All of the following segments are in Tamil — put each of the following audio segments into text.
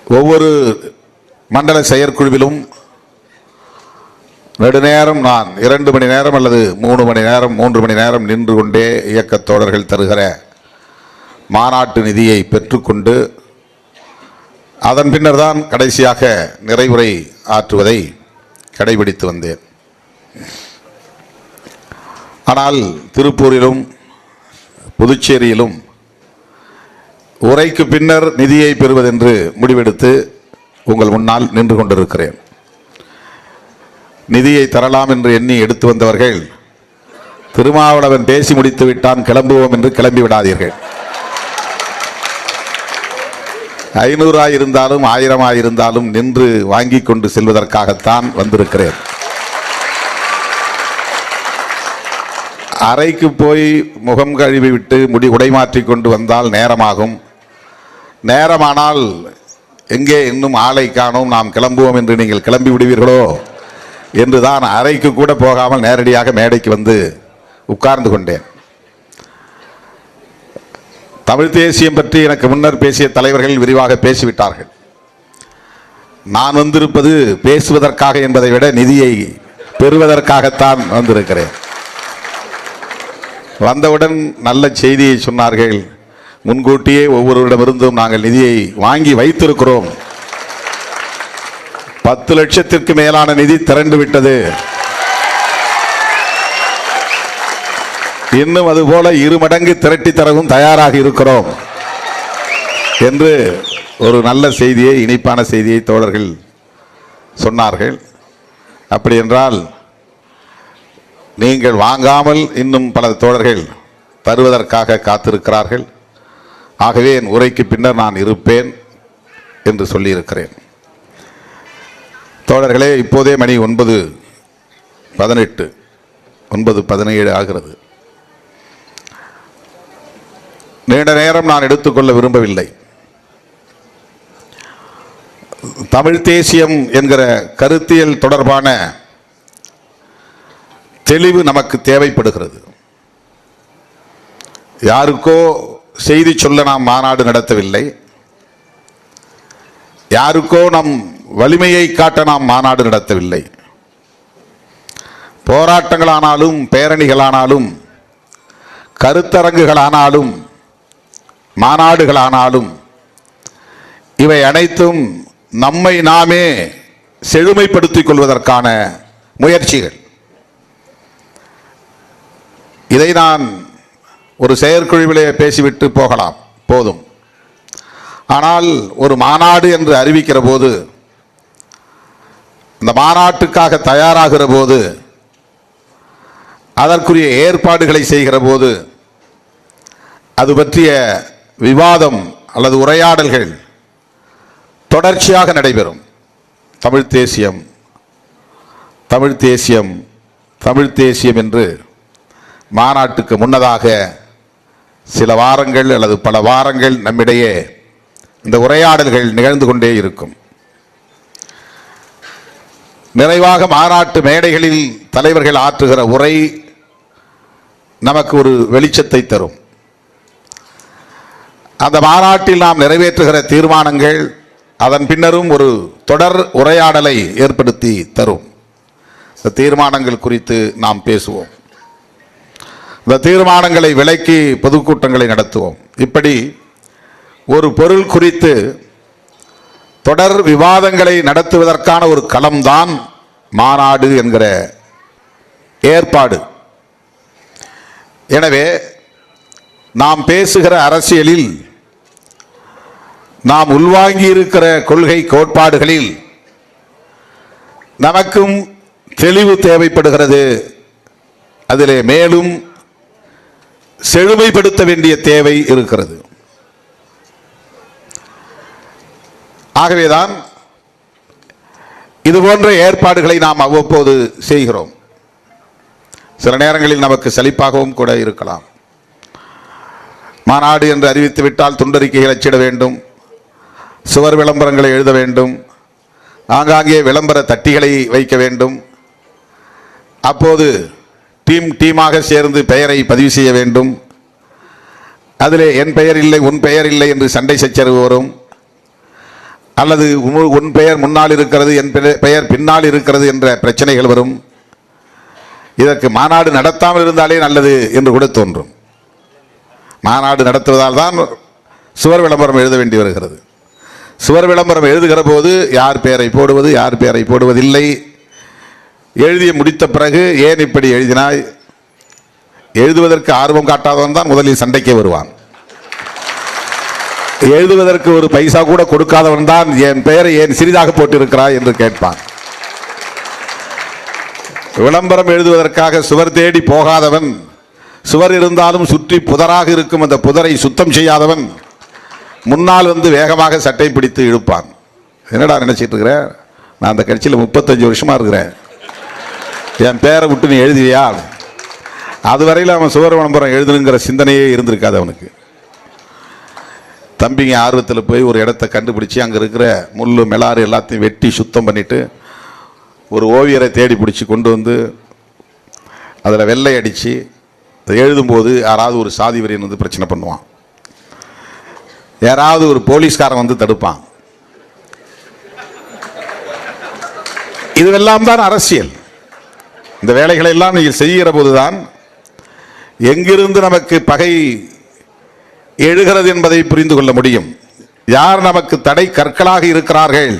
ஒவ்வொரு மண்டல செயற்குழுவிலும் நெடுநேரம் நான் 2 மணி நேரம் அல்லது 3 மணி நேரம் 3 மணி நேரம் நின்று கொண்டே இயக்கத் தோழர்கள் தருகிற மாநாட்டு நிதியை பெற்றுக்கொண்டு அதன் பின்னர் தான் கடைசியாக நிறைவுரை ஆற்றுவதை கடைபிடித்து வந்தேன். ஆனால் திருப்பூரிலும் புதுச்சேரியிலும் உரைக்கு பின்னர் நிதியை பெறுவதென்று முடிவெடுத்து உங்கள் முன்னால் நின்று கொண்டிருக்கிறேன். நிதியை தரலாம் என்று எண்ணி எடுத்து வந்தவர்கள் திருமாவளவன் பேசி முடித்து விட்டான் கிளம்புவோம் என்று கிளம்பி விடாதீர்கள். 500 இருந்தாலும் 1000 இருந்தாலும் நின்று வாங்கி கொண்டு செல்வதற்காகத்தான் வந்திருக்கிறேன். அறைக்கு போய் முகம் கழுவி விட்டு உடைமாற்றி கொண்டு வந்தால் நேரமாகும். நேரமானால் எங்கே இன்னும் ஆளை காணோம், நாம் கிளம்புவோம் என்று நீங்கள் கிளம்பி விடுவீர்களோ என்றுதான் அறைக்கு கூட போகாமல் நேரடியாக மேடைக்கு வந்து உட்கார்ந்து கொண்டேன். தமிழ் தேசியம் பற்றி எனக்கு முன்னர் பேசிய தலைவர்கள் விரிவாக பேசிவிட்டார்கள். நான் வந்திருப்பது பேசுவதற்காக என்பதை விட நிதியை பெறுவதற்காகத்தான் வந்திருக்கிறேன். வந்தவுடன் நல்ல செய்தியை சொன்னார்கள். முன்கூட்டியே ஒவ்வொருவரிடமிருந்தும் நாங்கள் நிதியை வாங்கி வைத்திருக்கிறோம். 10 லட்சத்திற்கு மேலான நிதி திரண்டு விட்டது. இன்னும் அதுபோல 2 மடங்கு திரட்டி தரவும் தயாராக இருக்கிறோம் என்று ஒரு நல்ல செய்தியை, இனிப்பான செய்தியை தோழர்கள் சொன்னார்கள். அப்படி என்றால் நீங்கள் வாங்காமல் இன்னும் பல தோழர்கள் தருவதற்காக காத்திருக்கிறார்கள். ஆகவே என் உரைக்கு பின்னர் நான் இருப்பேன் என்று சொல்லியிருக்கிறேன். தோழர்களே, இப்போதே மணி 9:18 9:17 ஆகிறது. நீண்ட நேரம் நான் எடுத்துக்கொள்ள விரும்பவில்லை. தமிழ் தேசியம் என்கிற கருத்தியல் தொடர்பான தெளிவு நமக்கு தேவைப்படுகிறது. யாருக்கோ செய்தி சொல்ல நாம் மாநாடு நடத்தவில்லை. யாருக்கோ நம் வலிமையை காட்ட நாம் மாநாடு நடத்தவில்லை. போராட்டங்களானாலும் பேரணிகளானாலும் கருத்தரங்குகளானாலும் மாநாடுகளானாலும் இவை அனைத்தும் நம்மை நாமே செழுமைப்படுத்திக் கொள்வதற்கான முயற்சிகள். இதை நான் ஒரு செயற்குழுவிலே பேசிவிட்டு போகலாம், போதும். ஆனால் ஒரு மாநாடு என்று அறிவிக்கிற போது, இந்த மாநாட்டுக்காக தயாராகிற போது, அதற்குரிய ஏற்பாடுகளை செய்கிற போது அது பற்றிய விவாதம் அல்லது உரையாடல்கள் தொடர்ச்சியாக நடைபெறும். தமிழ் தேசியம் தமிழ் தேசியம் தமிழ் தேசியம் என்று மாநாட்டுக்கு முன்னதாக சில வாரங்கள் அல்லது பல வாரங்கள் நம்மிடையே இந்த உரையாடல்கள் நிகழ்ந்து கொண்டே இருக்கும். நிறைவாக மாநாட்டு மேடைகளில் தலைவர்கள் ஆற்றுகிற உரை நமக்கு ஒரு வெளிச்சத்தை தரும். அந்த மாநாட்டில் நாம் நிறைவேற்றுகிற தீர்மானங்கள் அதன் பின்னரும் ஒரு தொடர் உரையாடலை ஏற்படுத்தி தரும். இந்த தீர்மானங்கள் குறித்து நாம் பேசுவோம். இந்த தீர்மானங்களை விளக்கி பொதுக்கூட்டங்களை நடத்துவோம். இப்படி ஒரு பொருள் குறித்து தொடர் விவாதங்களை நடத்துவதற்கான ஒரு களம்தான் மாநாடு என்கிற ஏற்பாடு. எனவே நாம் பேசுகிற அரசியலில், நாம் உள்வாங்கி இருக்கிற கொள்கை கோட்பாடுகளில் நமக்கும் தெளிவு தேவைப்படுகிறது. அதிலே மேலும் செழுமைப்படுத்த வேண்டிய தேவை இருக்கிறது. ஆகவேதான் இதுபோன்ற ஏற்பாடுகளை நாம் அவ்வப்போது செய்கிறோம். சில நேரங்களில் நமக்கு சலிப்பாகவும் கூட இருக்கலாம். மாநாடு என்று அறிவித்து விட்டால் துண்டறிக்கைகள் அச்சிட வேண்டும், சுவர் விளம்பரங்களை எழுத வேண்டும், ஆங்காங்கே விளம்பர தட்டிகளை வைக்க வேண்டும். அப்போது டீமாக சேர்ந்து பெயரை பதிவு செய்ய வேண்டும். அதிலே என் பெயர் இல்லை, உன் பெயர் இல்லை என்று சண்டை சச்சரவு வரும். அல்லது உன் பெயர் முன்னால் இருக்கிறது, என் பெயர் பின்னால் இருக்கிறது என்ற பிரச்சனைகள் வரும். இதற்கு மாநாடு நடத்தாமல் இருந்தாலே நல்லது என்று கூட தோன்றும். மாநாடு நடத்துவதால் தான் சுவர் விளம்பரம் எழுத வேண்டி வருகிறது. சுவர் விளம்பரம் எழுதுகிற போது யார் பெயரை போடுவது, யார் பெயரை போடுவதில்லை, எழுதி முடித்த பிறகு ஏன் இப்படி எழுதினாய், எழுதுவதற்கு ஆர்வம் காட்டாதவன் தான் முதலில் சண்டைக்கே வருவான். எழுதுவதற்கு ஒரு பைசா கூட கொடுக்காதவன் தான் என் பெயரை ஏன் சிறிதாக போட்டிருக்கிறாய் என்று கேட்பான். விளம்பரம் எழுதுவதற்காக சுவர் தேடி போகாதவன், சுவர் இருந்தாலும் சுற்றி புதராக இருக்கும் அந்த புதரை சுத்தம் செய்யாதவன் முன்னால் வந்து வேகமாக சட்டை பிடித்து இழுப்பான். என்னடா நினைச்சிட்டு இருக்கிற, நான் அந்த கட்சியில் 35 வருஷமா இருக்கிறேன், என் பேரை விட்டு நீ எழுதியா? அதுவரையில் அவன் சுவர் விளம்பரம் எழுதணுங்கிற சிந்தனையே இருந்திருக்காது அவனுக்கு. தம்பிங்க ஆர்வத்தில் போய் ஒரு இடத்த கண்டுபிடிச்சி அங்கே இருக்கிற முள்ளு மெலாறு எல்லாத்தையும் வெட்டி சுத்தம் பண்ணிட்டு ஒரு ஓவியரை தேடி பிடிச்சி கொண்டு வந்து அதில் வெள்ளை அடித்து எழுதும்போது யாராவது ஒரு சாதி வரியன் வந்து பிரச்சனை பண்ணுவான், யாராவது ஒரு போலீஸ்காரன் வந்து தடுப்பான். இதுவெல்லாம் தான் அரசியல். இந்த வேலைகளை எல்லாம் நீங்கள் செய்கிற போதுதான் எங்கிருந்து நமக்கு பகை எழுகிறது என்பதை புரிந்து கொள்ள முடியும். யார் நமக்கு தடை கற்களாக இருக்கிறார்கள்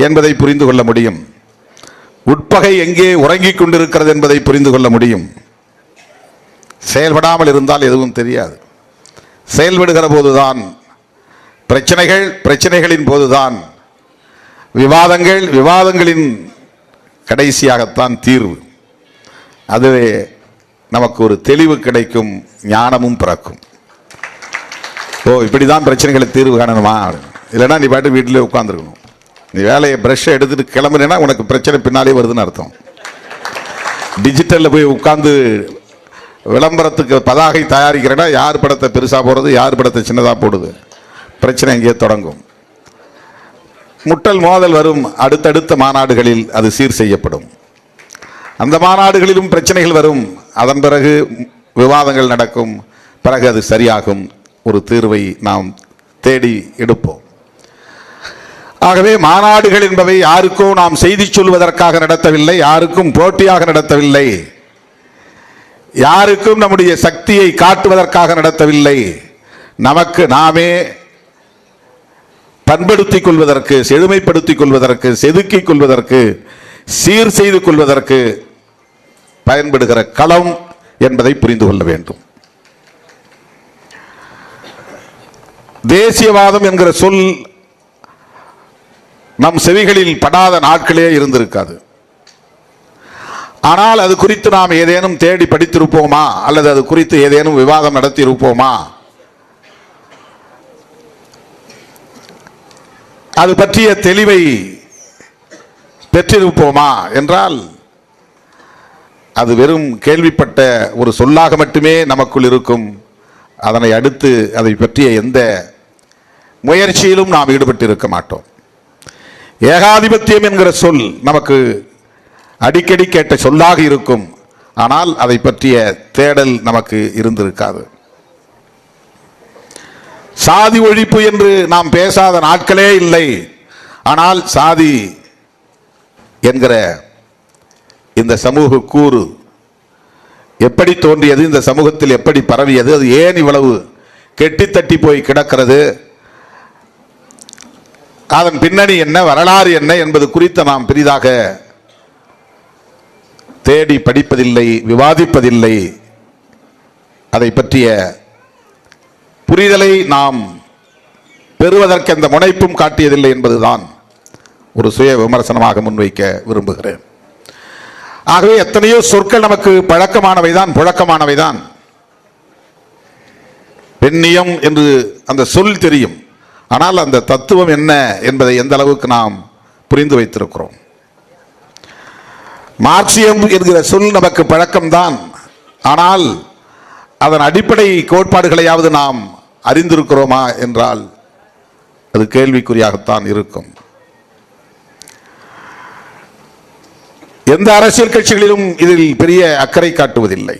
என்பதை புரிந்து கொள்ள முடியும். உட்பகை எங்கே உறங்கிக் கொண்டிருக்கிறது என்பதை புரிந்து கொள்ள முடியும். செயல்படாமல் இருந்தால் எதுவும் தெரியாது. செயல்படுகிற போதுதான் பிரச்சனைகள், பிரச்சனைகளின் போதுதான் விவாதங்கள், விவாதங்களின் கடைசியாகத்தான் தீர்வு. அதுவே நமக்கு ஒரு தெளிவு கிடைக்கும், ஞானமும் பிறக்கும். ஓ, இப்படிதான் பிரச்சனைகளுக்கு தீர்வு காணணுமா? இல்லைன்னா நீ பாட்டு வீட்டிலே உட்காந்துருக்கணும். நீ வேலையை ப்ரஷ்ஷை எடுத்துட்டு கிளம்புனா உனக்கு பிரச்சனை பின்னாலே வருதுன்னு அர்த்தம். டிஜிட்டலில் போய் உட்காந்து விளம்பரத்துக்கு பதாகை தயாரிக்கிறேன்னா யார் படத்தை பெருசாக போடுறது, யார் படத்தை சின்னதாக போடுது, பிரச்சனை எங்கேயே தொடங்கும். முட்டல் மோதல் வரும். அடுத்தடுத்த மாநாடுகளில் அது சீர் செய்யப்படும். அந்த மாநாடுகளிலும் பிரச்சனைகள் வரும். அதன் பிறகு விவாதங்கள் நடக்கும். பிறகு அது சரியாகும். ஒரு தீர்வை நாம் தேடி எடுப்போம். ஆகவே மாநாடுகள் என்பவை யாருக்கும் நாம் செய்தி சொல்வதற்காக நடத்தவில்லை, யாருக்கும் போட்டியாக நடத்தவில்லை, யாருக்கும் நம்முடைய சக்தியை காட்டுவதற்காக நடத்தவில்லை. நமக்கு நாமே பண்படுத்திக் கொள்வதற்கு, செழுமைப்படுத்திக் கொள்வதற்கு, செதுக்கிக் கொள்வதற்கு, சீர் செய்து கொள்வதற்கு பயன்படுகிற களம் என்பதை புரிந்து கொள்ள வேண்டும். தேசியவாதம் என்கிற சொல் நம் செவிகளில் படாத நாட்களே இருந்திருக்காது. ஆனால் அது குறித்து நாம் ஏதேனும் தேடி படித்திருப்போமா, அல்லது அது குறித்து ஏதேனும் விவாதம் நடத்தி இருப்போமா, அது பற்றிய தெளிவை பெற்றிருப்போமா என்றால் அது வெறும் கேள்விப்பட்ட ஒரு சொல்லாக மட்டுமே நமக்குள் இருக்கும். அதனை அடுத்து அதை பற்றிய எந்த முயற்சியிலும் நாம் ஈடுபட்டு இருக்க மாட்டோம். ஏகாதிபத்தியம் என்கிற சொல் நமக்கு அடிக்கடி கேட்ட சொல்லாக இருக்கும். ஆனால் அதை பற்றிய தேடல் நமக்கு இருந்திருக்காது. சாதி ஒழிப்பு என்று நாம் பேசாத நாட்களே இல்லை. ஆனால் சாதி என்கிற இந்த சமூக கூறு எப்படி தோன்றியது, இந்த சமூகத்தில் எப்படி பரவியது, அது ஏன் இவ்வளவு கெட்டித்தட்டி போய் கிடக்கிறது, அதன் பின்னணி என்ன, வரலாறு என்ன என்பது குறித்து நாம் பெரிதாக தேடி படிப்பதில்லை, விவாதிப்பதில்லை. அதை பற்றிய புரிதலை நாம் பெறுவதற்கு அந்த முனைப்பும் காட்டியதில்லை என்பதுதான் ஒரு சுய விமர்சனமாக முன்வைக்க விரும்புகிறேன். ஆகவே எத்தனையோ சொற்கள் நமக்கு பழக்கமானவைதான், புழக்கமானவைதான். பெண்ணியம் என்று அந்த சொல் தெரியும். ஆனால் அந்த தத்துவம் என்ன என்பதை எந்த அளவுக்கு நாம் புரிந்து வைத்திருக்கிறோம். மார்க்சியம் என்கிற சொல் நமக்கு பழக்கம்தான். ஆனால் அதன் அடிப்படை கோட்பாடுகளையாவது நாம் அறிந்திருக்கிறோமா என்றால் அது கேள்விக்குறியாகத்தான் இருக்கும். எந்த அரசியல் கட்சிகளிலும் இதில் பெரிய அக்கறை காட்டுவதில்லை,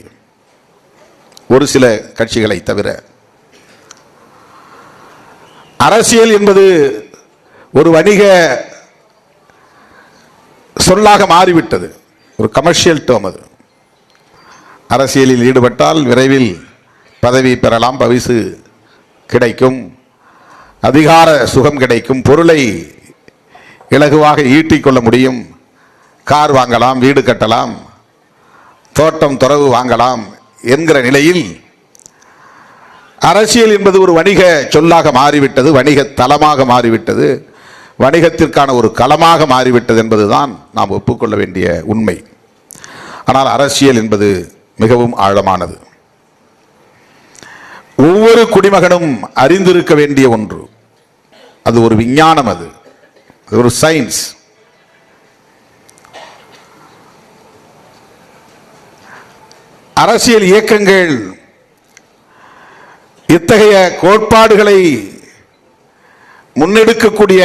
ஒரு சில கட்சிகளை தவிர. அரசியல் என்பது ஒரு வணிக சொல்லாக மாறிவிட்டது, ஒரு கமர்ஷியல் டேர்ம். அது அரசியலில் ஈடுபட்டால் விரைவில் பதவி பெறலாம், பரிசு கிடைக்கும், அதிகார சுகம் கிடைக்கும், பொருளை இலகுவாக ஈட்டிக்கொள்ள முடியும், கார் வாங்கலாம், வீடு கட்டலாம், தோட்டம் துறவு வாங்கலாம் என்கிற நிலையில் அரசியல் என்பது ஒரு வணிக சொல்லாக மாறிவிட்டது, வணிக தளமாக மாறிவிட்டது, வணிகத்திற்கான ஒரு களமாக மாறிவிட்டது என்பதுதான் நாம் ஒப்புக்கொள்ள வேண்டிய உண்மை. ஆனால் அரசியல் என்பது மிகவும் ஆழமானது, ஒவ்வொரு குடிமகனும் அறிந்திருக்க வேண்டிய ஒன்று. அது ஒரு விஞ்ஞானம், அது ஒரு சயின்ஸ். அரசியல் இயக்கங்கள் இத்தகைய கோட்பாடுகளை முன்னெடுக்கக்கூடிய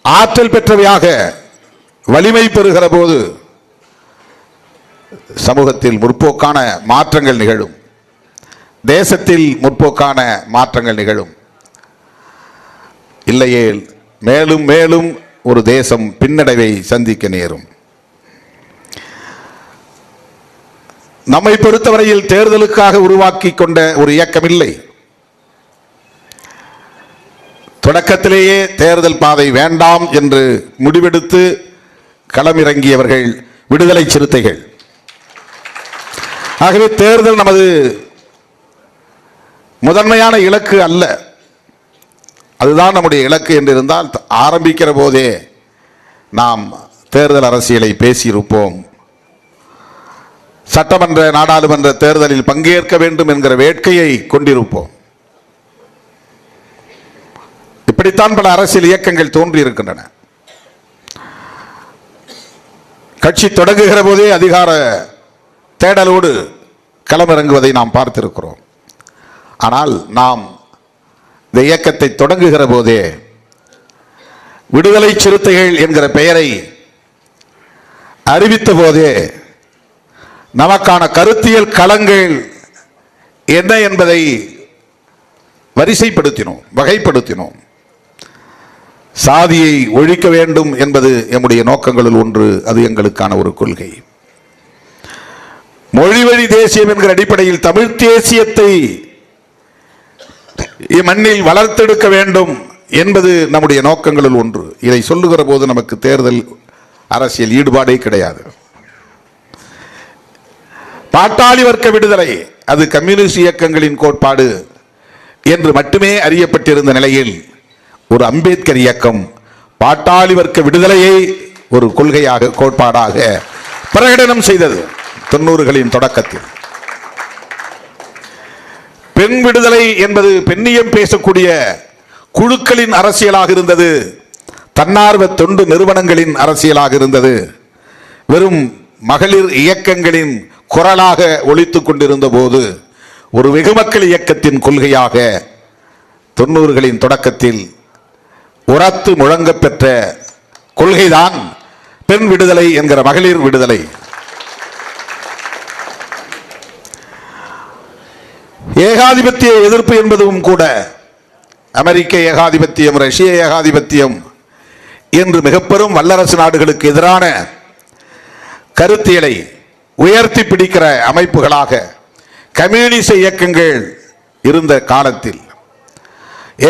ஆற்றல் பெற்றவையாக வலிமை பெறுகிற போது சமூகத்தில் முற்போக்கான மாற்றங்கள் நிகழும், தேசத்தில் முற்போக்கான மாற்றங்கள் நிகழும். இல்லையே மேலும் மேலும் ஒரு தேசம் பின்னடைவை சந்திக்க நேரும். நம்மை பொறுத்தவரையில் தேர்தலுக்காக உருவாக்கி கொண்ட ஒரு இயக்கம் இல்லை. தொடக்கத்திலேயே தேர்தல் பாதை வேண்டாம் என்று முடிவெடுத்து களமிறங்கியவர்கள் விடுதலை சிறுத்தைகள். ஆகவே தேர்தல் நமது முதன்மையான இலக்கு அல்ல. அதுதான் நம்முடைய இலக்கு என்று இருந்தால் ஆரம்பிக்கிற போதே நாம் தேர்தல் அரசியலை பேசியிருப்போம். சட்டமன்ற நாடாளுமன்ற தேர்தலில் பங்கேற்க வேண்டும் என்கிற வேட்கையை கொண்டிருப்போம். இப்படித்தான் பல அரசியல் இயக்கங்கள் தோன்றி இருக்கின்றன. கட்சி தொடங்குகிற போதே அதிகார தேடலோடு களமிறங்குவதை நாம் பார்த்திருக்கிறோம். ஆனால் நாம் இந்த இயக்கத்தை தொடங்குகிற போதே விடுதலை சிறுத்தைகள் என்கிற பெயரை அறிவித்த போதே நமக்கான கருத்தியல் களங்கள் என்ன என்பதை வரிசைப்படுத்தினோம், வகைப்படுத்தினோம். சாதியை ஒழிக்க வேண்டும் என்பது எம்முடைய நோக்கங்களில் ஒன்று, அது எங்களுக்கான ஒரு கொள்கை. மொழிவழி தேசியம் என்கிற அடிப்படையில் தமிழ் தேசியத்தை மண்ணில் வளர்த்தெடுக்க வேண்டும் என்பது நம்முடைய நோக்கங்களில் ஒன்று. இதை சொல்லுகிற போது நமக்கு தேர்தல் அரசியல் ஈடுபாடே கிடையாது. பாட்டாளி வர்க்க விடுதலை அது கம்யூனிஸ்ட் இயக்கங்களின் கோட்பாடு என்று மட்டுமே அறியப்பட்டிருந்த நிலையில் ஒரு அம்பேத்கர் இயக்கம் பாட்டாளி வர்க்க விடுதலையை ஒரு கொள்கையாக, கோட்பாடாக பிரகடனம் செய்தது 90களின் தொடக்கத்தில். பெண் விடுதலை என்பது பெண்ணியம் பேசக்கூடிய குழுக்களின் அரசியலாக இருந்தது, தன்னார்வ தொண்டு நிறுவனங்களின் அரசியலாக இருந்தது, வெறும் மகளிர் இயக்கங்களின் குரலாக ஒலித்துக் கொண்டிருந்த போது ஒரு வெகுமக்கள் இயக்கத்தின் கொள்கையாக 90களின் தொடக்கத்தில் உரத்து முழங்க பெற்ற கொள்கைதான் பெண் விடுதலை என்கிற மகளிர் விடுதலை. ஏகாதிபத்திய எதிர்ப்பு என்பதும் கூட அமெரிக்க ஏகாதிபத்தியம், ரஷ்ய ஏகாதிபத்தியம் என்று மிகப்பெரும் வல்லரசு நாடுகளுக்கு எதிரான கருத்தியலை உயர்த்தி பிடிக்கிற அமைப்புகளாக கம்யூனிச இயக்கங்கள் இருந்த காலத்தில்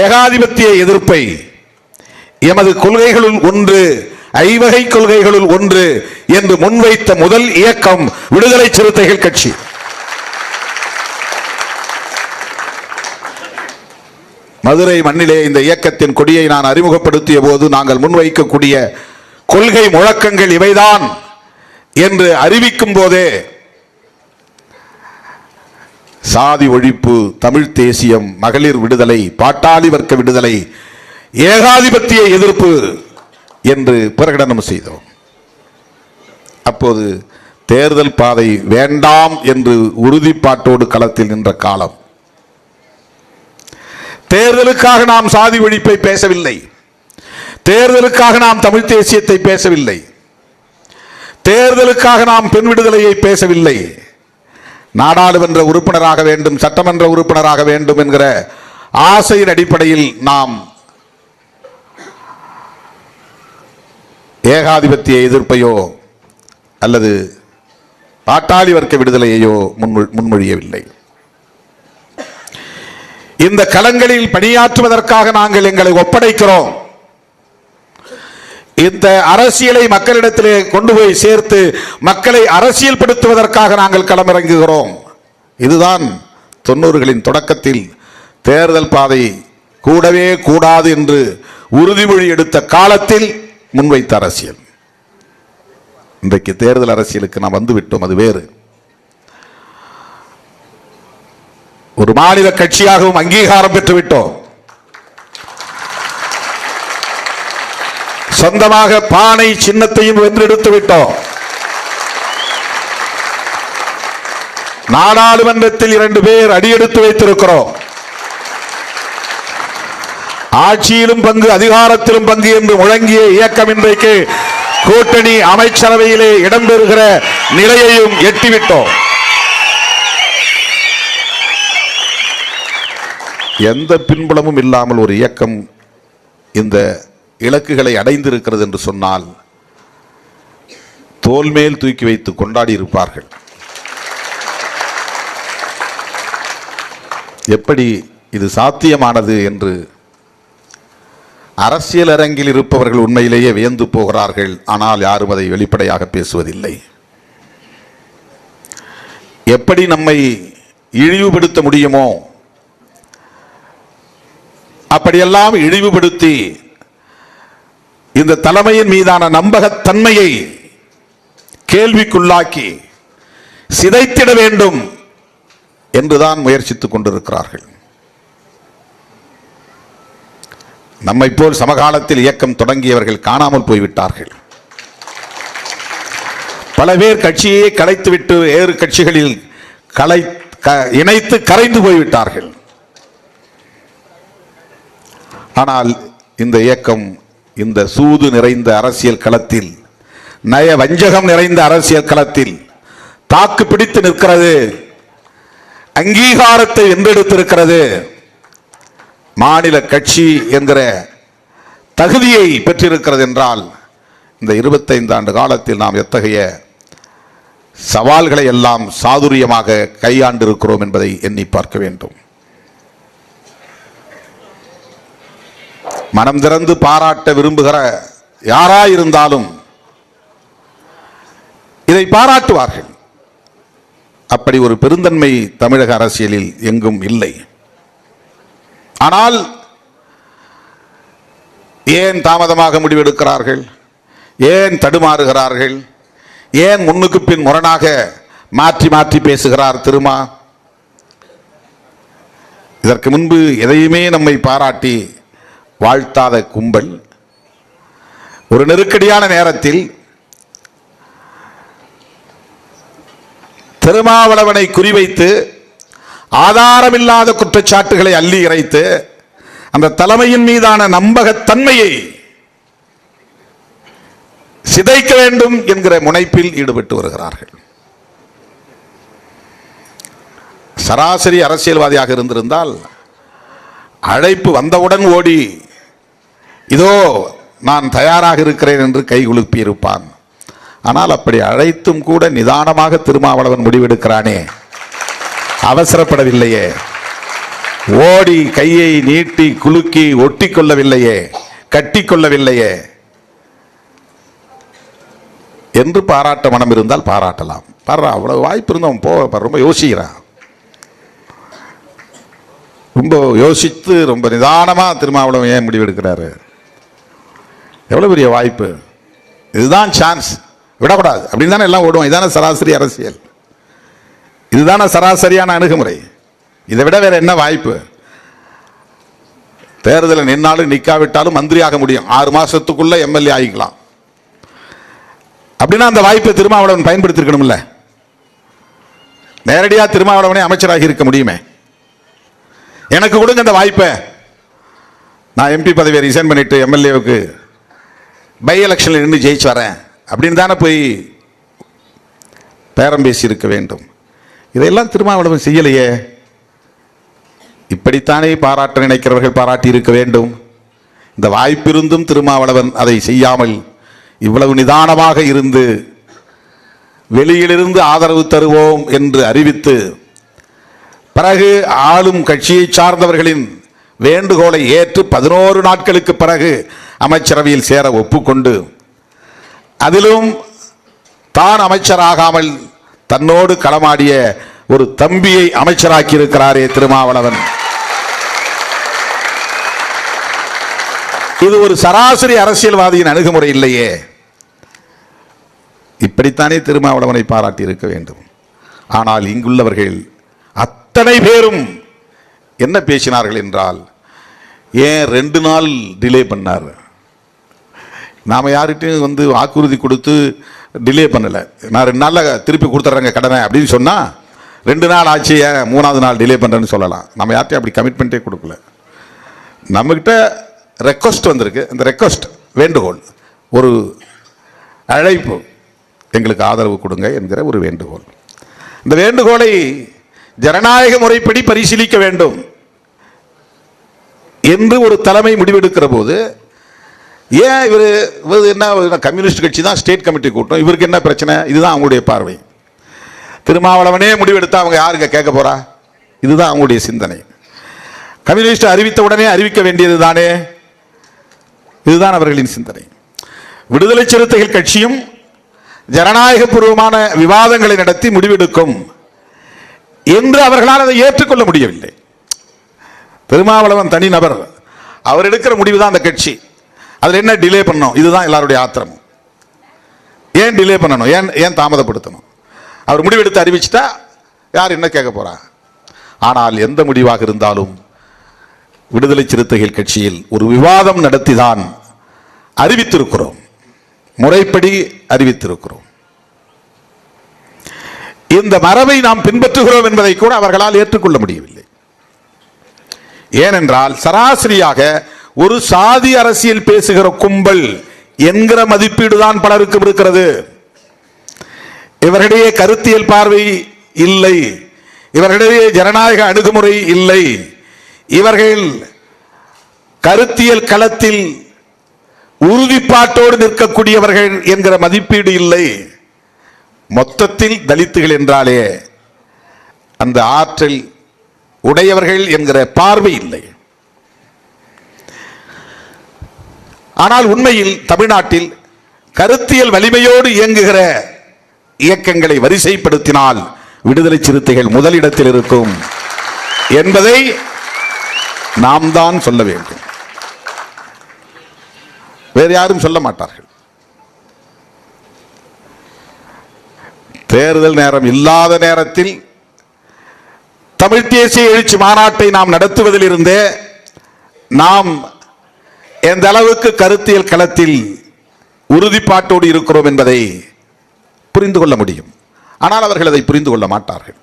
ஏகாதிபத்திய எதிர்ப்பை எமது கொள்கைகளுள் ஒன்று, ஐவகை கொள்கைகளுள் ஒன்று என்று முன்வைத்த முதல் இயக்கம் விடுதலை சிறுத்தைகள் கட்சி. மதுரை மண்ணிலே இந்த இயக்கத்தின் கொடியை நான் அறிமுகப்படுத்திய போது நாங்கள் முன்வைக்கக்கூடிய கொள்கை முழக்கங்கள் இவைதான் என்று அறிவிக்கும் போதே சாதி ஒழிப்பு, தமிழ் தேசியம், மகளிர் விடுதலை, பாட்டாளி வர்க்க விடுதலை, ஏகாதிபத்திய எதிர்ப்பு என்று பிரகடனம் செய்தோம். அப்போது தேர்தல் பாதை வேண்டாம் என்று உறுதிப்பாட்டோடு களத்தில் நின்ற காலம். தேர்தலுக்காக நாம் சாதி ஒழிப்பை பேசவில்லை, தேர்தலுக்காக நாம் தமிழ் தேசியத்தை பேசவில்லை, தேர்தலுக்காக நாம் பெண் விடுதலையை பேசவில்லை. நாடாளுமன்ற உறுப்பினராக வேண்டும், சட்டமன்ற உறுப்பினராக வேண்டும் என்கிற ஆசையின் அடிப்படையில் நாம் ஏகாதிபத்திய எதிர்ப்பையோ அல்லது பாட்டாளி வர்க்க விடுதலையையோ முன்மொழியவில்லை. இந்த களங்களில் பணியாற்றுவதற்காக நாங்கள் எங்களை ஒப்படைக்கிறோம். இந்த அரசியலை மக்களிடத்திலே கொண்டு போய் சேர்த்து மக்களை அரசியல் படுத்துவதற்காக நாங்கள் களமிறங்குகிறோம். இதுதான் 90களின் தொடக்கத்தில் தேர்தல் பாதை கூடவே கூடாது என்று உறுதிமொழி எடுத்த காலத்தில் முன்வைத்த அரசியல். இன்றைக்கு தேர்தல் அரசியலுக்கு நாம் வந்துவிட்டோம். அது வேறு. ஒரு மாநில கட்சியாகவும் அங்கீகாரம் பெற்றுவிட்டோம். சொந்தமாக பானை சின்னத்தையும் வென்றெடுத்து விட்டோம். நாடாளுமன்றத்தில் 2 பேர் அடியெடுத்து வைத்திருக்கிறோம். ஆட்சியிலும் பங்கு, அதிகாரத்திலும் பங்கு என்று முழங்கிய இயக்கம் இன்றைக்கு கூட்டணி அமைச்சரவையிலே இடம்பெறுகிற நிலையையும் எட்டிவிட்டோம். எந்த பின்புலமும் இல்லாமல் ஒரு இயக்கம் இந்த இலக்குகளை அடைந்திருக்கிறது என்று சொன்னால் தோல் மேல் தூக்கி வைத்து கொண்டாடி இருப்பார்கள். எப்படி இது சாத்தியமானது என்று அரசியல் அரங்கில் இருப்பவர்கள் உண்மையிலேயே வியந்து போகிறார்கள். ஆனால் யாரும் அதை வெளிப்படையாக பேசுவதில்லை. எப்படி நம்மை இழிவுபடுத்த முடியுமோ அப்படியெல்லாம் இழிவுபடுத்தி இந்த தலைமையின் மீதான நம்பகத்தன்மையை கேள்விக்குள்ளாக்கி சிதைத்திட வேண்டும் என்றுதான் முயற்சித்துக் கொண்டிருக்கிறார்கள். நம்மை போல் சமகாலத்தில் இயக்கம் தொடங்கியவர்கள் காணாமல் போய்விட்டார்கள். பல பேர் கட்சியை கலைத்துவிட்டு வேறு கட்சிகளில் இணைத்து கரைந்து போய்விட்டார்கள். ஆனால் இந்த இயக்கம் இந்த சூது நிறைந்த அரசியல் களத்தில், நய வஞ்சகம் நிறைந்த அரசியல் களத்தில் தாக்கு பிடித்து நிற்கிறது. அங்கீகாரத்தை வென்றெடுத்திருக்கிறது. மாநில கட்சி என்கிற தகுதியை பெற்றிருக்கிறது என்றால் இந்த 25 ஆண்டு காலத்தில் நாம் எத்தகைய சவால்களை எல்லாம் சாதுரியமாக கையாண்டிருக்கிறோம் என்பதை எண்ணி பார்க்க வேண்டும். மனம் திறந்து பாராட்ட விரும்புகிற யாராயிருந்தாலும் இதை பாராட்டுவார்கள். அப்படி ஒரு பெருந்தன்மை தமிழக அரசியலில் எங்கும் இல்லை. ஆனால் ஏன் தாமதமாக முடிவெடுக்கிறார்கள்? ஏன் தடுமாறுகிறார்கள்? ஏன் முன்னுக்கு பின் முரணாக மாற்றி மாற்றி பேசுகிறார் திருமா? இதற்கு முன்பு எதையுமே நம்மை பாராட்டி வாழ்த்தாத கும்பல் ஒரு நெருக்கடியான நேரத்தில் திருமாவளவனை குறிவைத்து ஆதாரமில்லாத குற்றச்சாட்டுகளை அள்ளி இறைத்து அந்த தலைமையின் மீதான நம்பகத்தன்மையை சிதைக்க வேண்டும் என்கிற முனைப்பில் ஈடுபட்டு வருகிறார்கள். சராசரி அரசியல்வாதியாக இருந்திருந்தால் அழைப்பு வந்தவுடன் ஓடி இதோ நான் தயாராக இருக்கிறேன் என்று கைகுலுப்பி இருப்பான். ஆனால் அப்படி அழைத்தும் கூட நிதானமாக திருமாவளவன் முடிவெடுக்கிறானே, அவசரப்படவில்லையே, ஓடி கையை நீட்டி குலுக்கி ஒட்டி கொள்ளவில்லையே, கட்டி கொள்ளவில்லையே என்று பாராட்ட மனம் இருந்தால் பாராட்டலாம். பாரு, அவ்வளவு வாய்ப்பு இருந்தோம் போ, ரொம்ப யோசிக்கிறான். ரொம்ப யோசித்து ரொம்ப நிதானமா திருமாவளவன் ஏன் முடிவெடுக்கிறாரு? எவ்வளவு பெரிய வாய்ப்பு! இதுதான் சான்ஸ், விடக்கூடாது அப்படின்னு தானே எல்லாம் ஓடுவோம். இதுதானே சராசரி அரசியல், இதுதானே சராசரியான அணுகுமுறை. இதை விட வேற என்ன வாய்ப்பு? தேர்தலில் நின்னாலும் நிக்காவிட்டாலும் மந்திரியாக முடியும், 6 மாசத்துக்குள்ள எம்எல்ஏ ஆகிக்கலாம். அப்படின்னா அந்த வாய்ப்பை திருமாவளவன் பயன்படுத்திருக்கணும்ல. நேரடியாக திருமாவளவனே அமைச்சராகி இருக்க முடியுமே. எனக்கு கொடுங்க அந்த வாய்ப்பை, நான் எம்பி பதவியை ரிசைன் பண்ணிட்டு எம்எல்ஏவுக்கு பை எலெக்ஷனில் நின்று ஜெயிச்சு வரேன் அப்படின்னு தானே போய் பேரம் பேசி இருக்க வேண்டும். இதையெல்லாம் திருமாவளவன் செய்யலையே. இப்படித்தானே பாராட்ட நினைக்கிறவர்கள் பாராட்டி இருக்க வேண்டும். இந்த வாய்ப்பிருந்தும் திருமாவளவன் அதை செய்யாமல் இவ்வளவு நிதானமாக இருந்து வெளியிலிருந்து ஆதரவு தருவோம் என்று அறிவித்து பிறகு ஆளும் கட்சியை சார்ந்தவர்களின் வேண்டுகோளை ஏற்று 11 நாட்களுக்கு பிறகு அமைச்சரவையில் சேர ஒப்புக்கொண்டு அதிலும் தான் அமைச்சராகாமல் தன்னோடு களமாடிய ஒரு தம்பியை அமைச்சராக்கி இருக்கிறாரே திருமாவளவன். இது ஒரு சராசரி அரசியல்வாதியின் அணுகுமுறை இல்லையே. இப்படித்தானே திருமாவளவனை பாராட்டி இருக்க வேண்டும். ஆனால் இங்குள்ளவர்கள் அத்தனை பேரும் என்ன பேசினார்கள் என்றால், ஏன் 2 நாள் டிலே பண்ணார்? நாம யார்கிட்டையும் வாக்குறுதி கொடுத்து டிலே பண்ணல, நான் 2 நாள்ல திருப்பி கொடுத்துட்றேங்க கடனை அப்படின்னு சொன்னா 2 நாள் ஆச்சு, 3ஆவது நாள் டிலே பண்றேன்னு சொல்லலாம். நம்ம யார்கிட்டையும் அப்படி கமிட்மெண்ட்டே கொடுக்கல. நம்மகிட்ட ரெக்வஸ்ட் வந்திருக்கு. அந்த ரெக்வஸ்ட் வேண்டுகோள், ஒரு அழைப்பு, எங்களுக்கு ஆதரவு கொடுங்க என்கிற ஒரு வேண்டுகோள். இந்த வேண்டுகோளை ஜனநாயக முறைப்படி பரிசீலிக்க வேண்டும் என்று ஒரு தலைமை முடிவெடுக்கிற போது, ஏன் இவர் என்ன கம்யூனிஸ்ட் கட்சி தான் ஸ்டேட் கமிட்டி கூட்டம், இவருக்கு என்ன பிரச்சனை? இதுதான் அவங்களுடைய பார்வை. திருமாவளவனே முடிவெடுத்தா அவங்க யாருங்க கேட்க போறா? இதுதான் அவங்களுடைய சிந்தனை. கம்யூனிஸ்ட் அறிவித்த உடனே அறிவிக்க வேண்டியது தானே, இதுதான் அவர்களின் சிந்தனை. விடுதலை சிறுத்தைகள் கட்சியும் ஜனநாயக பூர்வமான விவாதங்களை நடத்தி முடிவெடுக்கும் என்று அவர்களால் அதை ஏற்றுக்கொள்ள முடியவில்லை. திருமாவளவன் தனி நபர், அவர் எடுக்கிற முடிவு தான் அந்த கட்சி. அதில் என்ன டிலே பண்ணணும்? இதுதான் எல்லாருடைய ஆத்திரமும். ஏன் டிலே பண்ணணும்? ஏன் தாமதப்படுத்தணும்? அவர் முடிவெடுத்து அறிவிச்சிட்டா யார் என்ன கேட்க போறா? ஆனால் எந்த முடிவாக இருந்தாலும் விடுதலை சிறுத்தைகள் கட்சியில் ஒரு விவாதம் நடத்திதான் அறிவித்திருக்கிறோம், முறைப்படி அறிவித்திருக்கிறோம். இந்த மரபை நாம் பின்பற்றுகிறோம் என்பதை கூட அவர்களால் ஏற்றுக்கொள்ள முடியவில்லை. ஏனென்றால் சராசரியாக ஒரு சாதி அரசியல் பேசுகிற கும்பல் என்கிற மதிப்பீடு தான் பலருக்கும் இருக்கிறது. இவர்களிடையே கருத்தியல் பார்வை இல்லை, இவர்களிடையே ஜனநாயக அணுகுமுறை இல்லை, இவர்கள் கருத்தியல் களத்தில் உறுதிப்பாட்டோடு நிற்கக்கூடியவர்கள் என்கிற மதிப்பீடு இல்லை. மொத்தத்தில் தலித்துகள் என்றாலே அந்த ஆற்றல் உடையவர்கள் என்கிற பார்வை இல்லை. ஆனால் உண்மையில் தமிழ்நாட்டில் கருத்தியல் வலிமையோடு இயங்குகிற இயக்கங்களை வரிசைப்படுத்தினால் விடுதலை சிறுத்தைகள் முதலிடத்தில் இருக்கும் என்பதை நாம் தான் சொல்ல வேண்டும், வேறு யாரும் சொல்ல மாட்டார்கள். தேர்தல் நேரம் இல்லாத நேரத்தில் தமிழ் தேசிய எழுச்சி மாநாட்டை நாம் நடத்துவதில் இருந்தே நாம் எந்த அளவுக்கு கருத்தியல் களத்தில் உறுதிப்பாட்டோடு இருக்கிறோம் என்பதை புரிந்து கொள்ள முடியும். ஆனால் அவர்கள் அதை புரிந்து கொள்ள மாட்டார்கள்.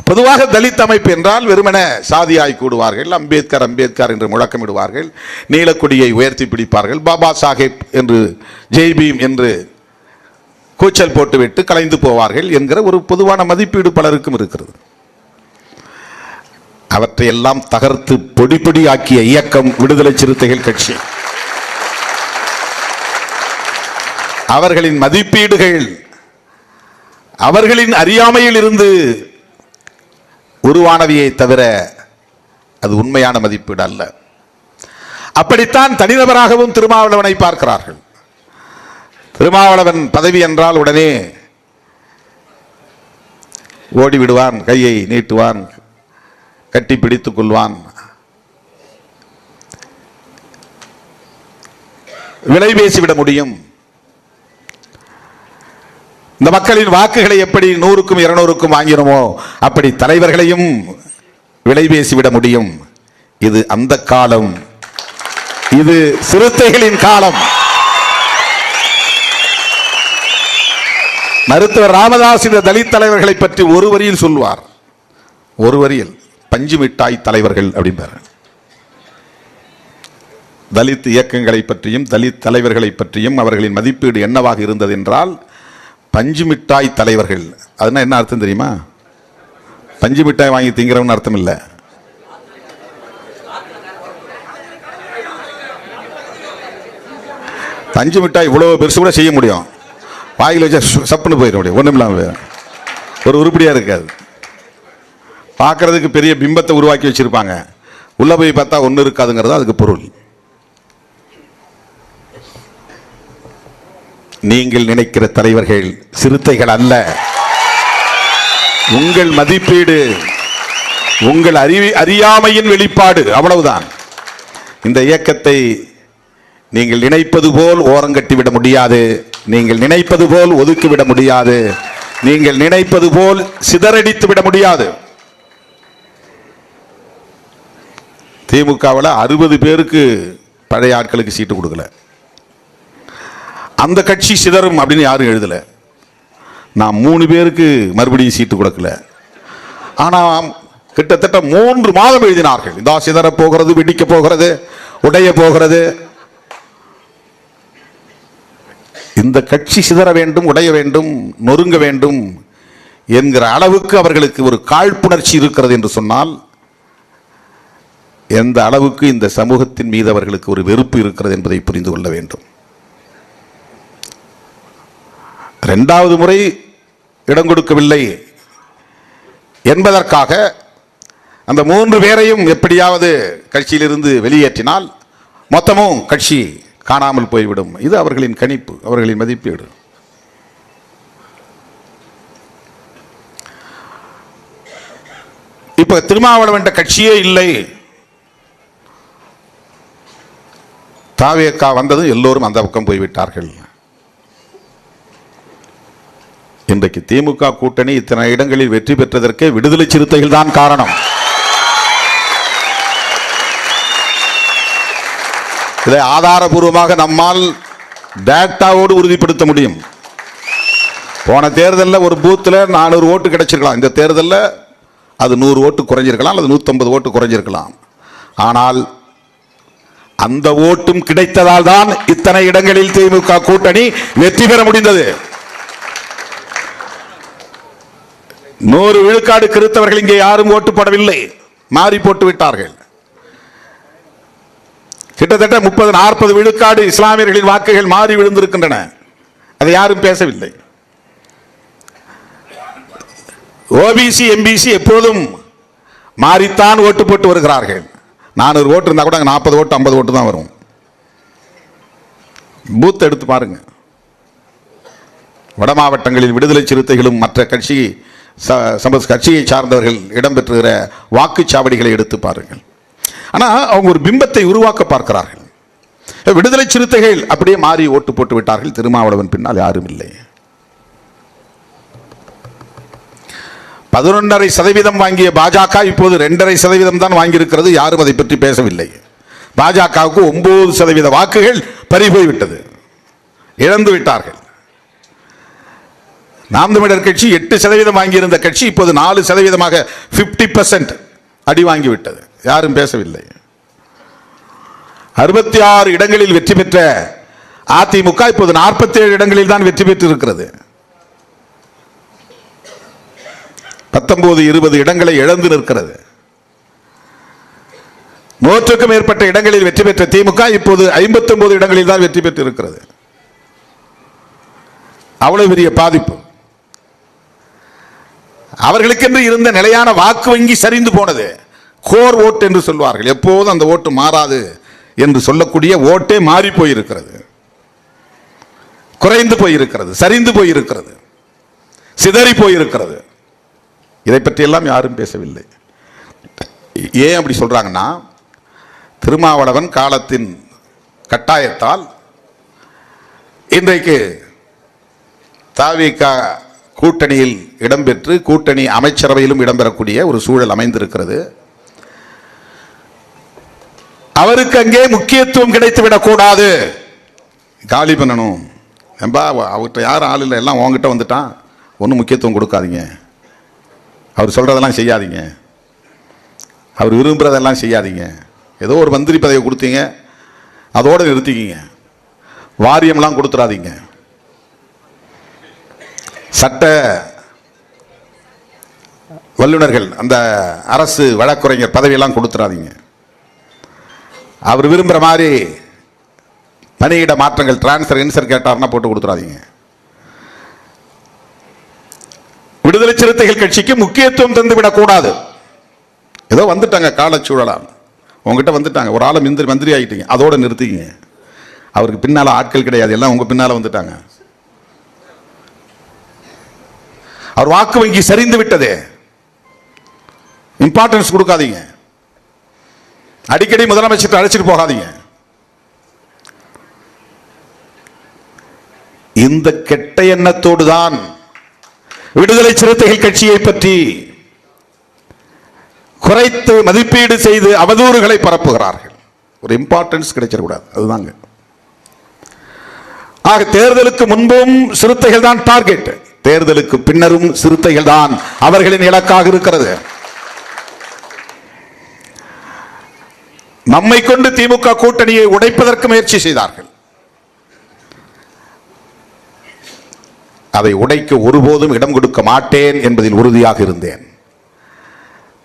பொதுவாக தலித் அமைப்பு என்றால் வெறுமன சாதியாய் கூடுவார்கள், அம்பேத்கர் அம்பேத்கர் என்று முழக்கமிடுவார்கள், நீலக்கொடியை உயர்த்தி பிடிப்பார்கள், பாபா சாஹேப் என்று ஜெய் பீம் என்று கூச்சல் போட்டுவிட்டு கலைந்து போவார்கள் என்கிற ஒரு பொதுவான மதிப்பீடு பலருக்கும் இருக்கிறது. அவற்றை எல்லாம் தகர்த்து பொடி பொடியாக்கிய இயக்கம் விடுதலை சிறுத்தைகள் கட்சி. அவர்களின் மதிப்பீடுகள் அவர்களின் அறியாமையில் இருந்து உருவானவையை தவிர அது உண்மையான மதிப்பீடு அல்ல. அப்படித்தான் தனிநபராகவும் திருமாவளவனை பார்க்கிறார்கள். திருமாவளவன் பதவி என்றால் உடனே ஓடிவிடுவான், கையை நீட்டுவான், கட்டி பிடித்துக் கொள்வான், விலை பேசிவிட முடியும். இந்த மக்களின் வாக்குகளை எப்படி 100க்கும் 200க்கும் வாங்கினோமோ அப்படி தலைவர்களையும் விலை பேசிவிட முடியும். இது அந்த காலம், இது சிறுத்தைகளின் காலம். மருத்துவர் ராமதாஸ் இந்த தலித் தலைவர்களை பற்றி ஒரு வரியில் சொல்வார், ஒரு வரியில், பஞ்சு மிட்டாய் தலைவர்கள் அப்படின்பார். தலித் இயக்கங்களை பற்றியும் தலித் தலைவர்களை பற்றியும் அவர்களின் மதிப்பீடு என்னவாக இருந்தது என்றால், பஞ்சு மிட்டாய் தலைவர்கள். அதுனா என்ன அர்த்தம் தெரியுமா? பஞ்சு மிட்டாய் வாங்கி திங்கிறவன் அர்த்தம் இல்லை. பஞ்சு மிட்டாய் இவ்வளோ பெருசு கூட செய்ய முடியும், வாயில் வச்சா சப்புன்னு போயிட முடியும், ஒன்றும் இல்லாமல் ஒரு உருப்படியாக இருக்காது. பார்க்கறதுக்கு பெரிய பிம்பத்தை உருவாக்கி வச்சிருப்பாங்க, உள்ள போய் பார்த்தா ஒன்றும் இருக்காதுங்கிறது அதுக்கு பொருள். நீங்கள் நினைக்கிற தலைவர்கள் சிறுத்தைகள் அல்ல. உங்கள் மதிப்பீடு உங்கள் அறியாமையின் வெளிப்பாடு, அவ்வளவுதான். இந்த இயக்கத்தை நீங்கள் நினைப்பது போல் ஓரங்கட்டிவிட முடியாது, நீங்கள் நினைப்பது போல் ஒதுக்கிவிட முடியாது, நீங்கள் நினைப்பது போல் சிதறடித்து விட முடியாது. திமுகவில் 60 பேருக்கு பழைய ஆட்களுக்கு சீட்டு கொடுக்கல, அந்த கட்சி சிதறும் அப்படின்னு யாரும் எழுதல. நான் 3 பேருக்கு மறுபடியும் சீட்டு கொடுக்கல, ஆனால் கிட்டத்தட்ட 3 மாதம் எழுதினார்கள். இதா சிதற போகிறது, வெடிக்க போகிறது, உடைய போகிறது. இந்த கட்சி சிதற வேண்டும், உடைய வேண்டும், நொறுங்க வேண்டும் என்கிற அளவுக்கு அவர்களுக்கு ஒரு காழ்ப்புணர்ச்சி இருக்கிறது என்று சொன்னால், எந்த அளவுக்கு இந்த சமூகத்தின் மீது அவர்களுக்கு ஒரு வெறுப்பு இருக்கிறது என்பதை புரிந்து கொள்ள வேண்டும். 2வது முறை இடம் கொடுக்கவில்லை என்பதற்காக அந்த 3 பேரையும் எப்படியாவது கட்சியிலிருந்து வெளியேற்றினால் மொத்தமும் கட்சி காணாமல் போய்விடும். இது அவர்களின் கணிப்பு, அவர்களின் மதிப்பீடு. இப்ப திருமாவளவன் கட்சியே இல்லை, தாவேகா வந்ததும் எல்லோரும் அந்த பக்கம் போய்விட்டார்கள். இன்றைக்கு திமுக கூட்டணி இத்தனை இடங்களில் வெற்றி பெற்றதற்கே விடுதலை சிறுத்தைகள் தான் காரணம். இதை ஆதாரபூர்வமாக நம்மால் டேட்டாவோடு உறுதிப்படுத்த முடியும். போன தேர்தலில் ஒரு பூத்தில் 400 ஓட்டு கிடைச்சிருக்கலாம், இந்த தேர்தலில் அது 100 ஓட்டு குறைஞ்சிருக்கலாம், அல்லது 150 ஓட்டு குறைஞ்சிருக்கலாம். ஆனால் அந்த ஓட்டும் கிடைத்ததால் தான் இத்தனை இடங்களில் திமுக கூட்டணி வெற்றி பெற முடிந்தது. 100 விழுக்காடு கிறிஸ்தவர்கள் இங்கே யாரும் ஓட்டு போடவில்லை, மாறி போட்டு விட்டார்கள். கிட்டத்தட்ட 30-40 விழுக்காடு இஸ்லாமியர்களின் வாக்குகள் மாறி விழுந்திருக்கின்றன, அதை யாரும் பேசவில்லை. ஓபிசி எம்பிசி எப்போதும் மாறித்தான் ஓட்டு போட்டு வருகிறார்கள். 400 ஓட்டு இருந்தா கூட 40 ஓட்டு 50 ஓட்டு தான் வரும். பூத் எடுத்து பாருங்க. வட மாவட்டங்களில் விடுதலை சிறுத்தைகளும் மற்ற கட்சியை சார்ந்தவர்கள் இடம்பெற்றுகிற வாக்குச்சாவடிகளை எடுத்து பாருங்கள். ஆனால் அவங்க ஒரு பிம்பத்தை உருவாக்க பார்க்கிறார்கள். விடுதலை சிறுத்தைகள் அப்படியே மாறி ஓட்டு போட்டு விட்டார்கள், திருமாவளவன் பின்னால் யாரும் இல்லை. 11.5% வாங்கிய பாஜக இப்போது 2.5% தான் வாங்கியிருக்கிறது. யாரும் அதை பற்றி பேசவில்லை. பாஜகவுக்கு 9% வாக்குகள் பறிபோய்விட்டது, இழந்து விட்டார்கள். நாம் தமிழர் கட்சி 8% வாங்கியிருந்த கட்சி இப்போது 4%, 50% அடி வாங்கிவிட்டது. யாரும் பேசவில்லை. 66 இடங்களில் வெற்றி பெற்ற அதிமுக இப்போது 47 இடங்களில் தான் வெற்றி பெற்று இருக்கிறது. 19-20 இடங்களை இழந்து நிற்கிறது. 100க்கும் மேற்பட்ட இடங்களில் வெற்றி பெற்ற திமுக இப்போது 59 இடங்களில் தான் வெற்றி பெற்று இருக்கிறது. அவ்வளவு பெரிய பாதிப்பு. அவர்களுக்கென்று இருந்த நிலையான வாக்கு வங்கி சரிந்து போனது. கோர் ஓட்டு என்று சொல்வார்கள், எப்போதும் அந்த ஓட்டு மாறாது என்று சொல்லக்கூடிய ஓட்டே மாறி போயிருக்கிறது, குறைந்து போயிருக்கிறது, சரிந்து போயிருக்கிறது, சிதறி போயிருக்கிறது. இதை பற்றி எல்லாம் யாரும் பேசவில்லை. ஏன் அப்படி சொல்றாங்கன்னா, திருமாவளவன் காலத்தின் கட்டாயத்தால் இன்றைக்கு தாவேகா கூட்டணியில் இடம்பெற்று கூட்டணி அமைச்சரவையிலும் இடம்பெறக்கூடிய ஒரு சூழல் அமைந்திருக்கிறது. அவருக்கு அங்கே முக்கியத்துவம் கிடைத்துவிடக் கூடாது, காலி பண்ணணும். ஏம்பா அவர்கிட்ட யாரும் ஆள் இல்லை, எல்லாம் உங்ககிட்ட வந்துட்டான், ஒன்றும் முக்கியத்துவம் கொடுக்காதீங்க, அவர் சொல்றதெல்லாம் செய்யாதீங்க, அவர் விரும்புறதெல்லாம் செய்யாதீங்க. ஏதோ ஒரு மந்திரி பதவி கொடுத்தீங்க, அதோடு நிறுத்திக்கிங்க, வாரியம்லாம் கொடுத்துடாதீங்க, சட்ட வல்லுநர்கள் அந்த அரசு வழக்குரைஞர் பதவியெல்லாம் கொடுத்துடாதீங்க, அவர் விரும்புகிற மாதிரி பணியிட மாற்றங்கள் டிரான்ஸ்ஃபர் இன்சர் கேட்டார்னா போட்டு கொடுத்துறாதீங்க. விடுதலை சிறுத்தைகள் கட்சிக்கு முக்கியத்துவம் தந்துவிடக் கூடாது. ஏதோ வந்துட்டாங்க காலச்சூழலால், உங்ககிட்ட வந்துட்டாங்க, ஒரு ஆளை மந்திரி ஆகிட்டீங்க, அதோட நிறுத்திங்க. அவருக்கு பின்னால ஆட்கள் கிடையாது, எல்லாம் உங்க பின்னால வந்துட்டாங்க. அவர் வாக்கு வங்கி சரிந்து விட்டதே, இம்பார்ட்டன்ஸ் கொடுக்காதீங்க. அடிக்கடி முதலமைச்சர் அழைச்சிட்டு போகாதீங்க. இந்த கெட்ட எண்ணத்தோடு தான் விடுதலை சிறுத்தைகள் கட்சியை பற்றி குறைத்து மதிப்பீடு செய்து அவதூறுகளை பரப்புகிறார்கள். ஒரு இம்பார்ட்டன்ஸ் கிடைச்சிடக்கூடாது, அதுதாங்க. ஆக தேர்தலுக்கு முன்பும் சிறுத்தைகள் தான் டார்கெட், தேர்தலுக்கு பின்னரும் சிறுத்தைகள் தான் அவர்களின் இலக்காக இருக்கிறது. நம்மை கொண்டு திமுக கூட்டணியை உடைப்பதற்கு முயற்சி செய்தார்கள். அதை உடைக்க ஒருபோதும் இடம் கொடுக்க மாட்டேன் என்பதில் உறுதியாக இருந்தேன்.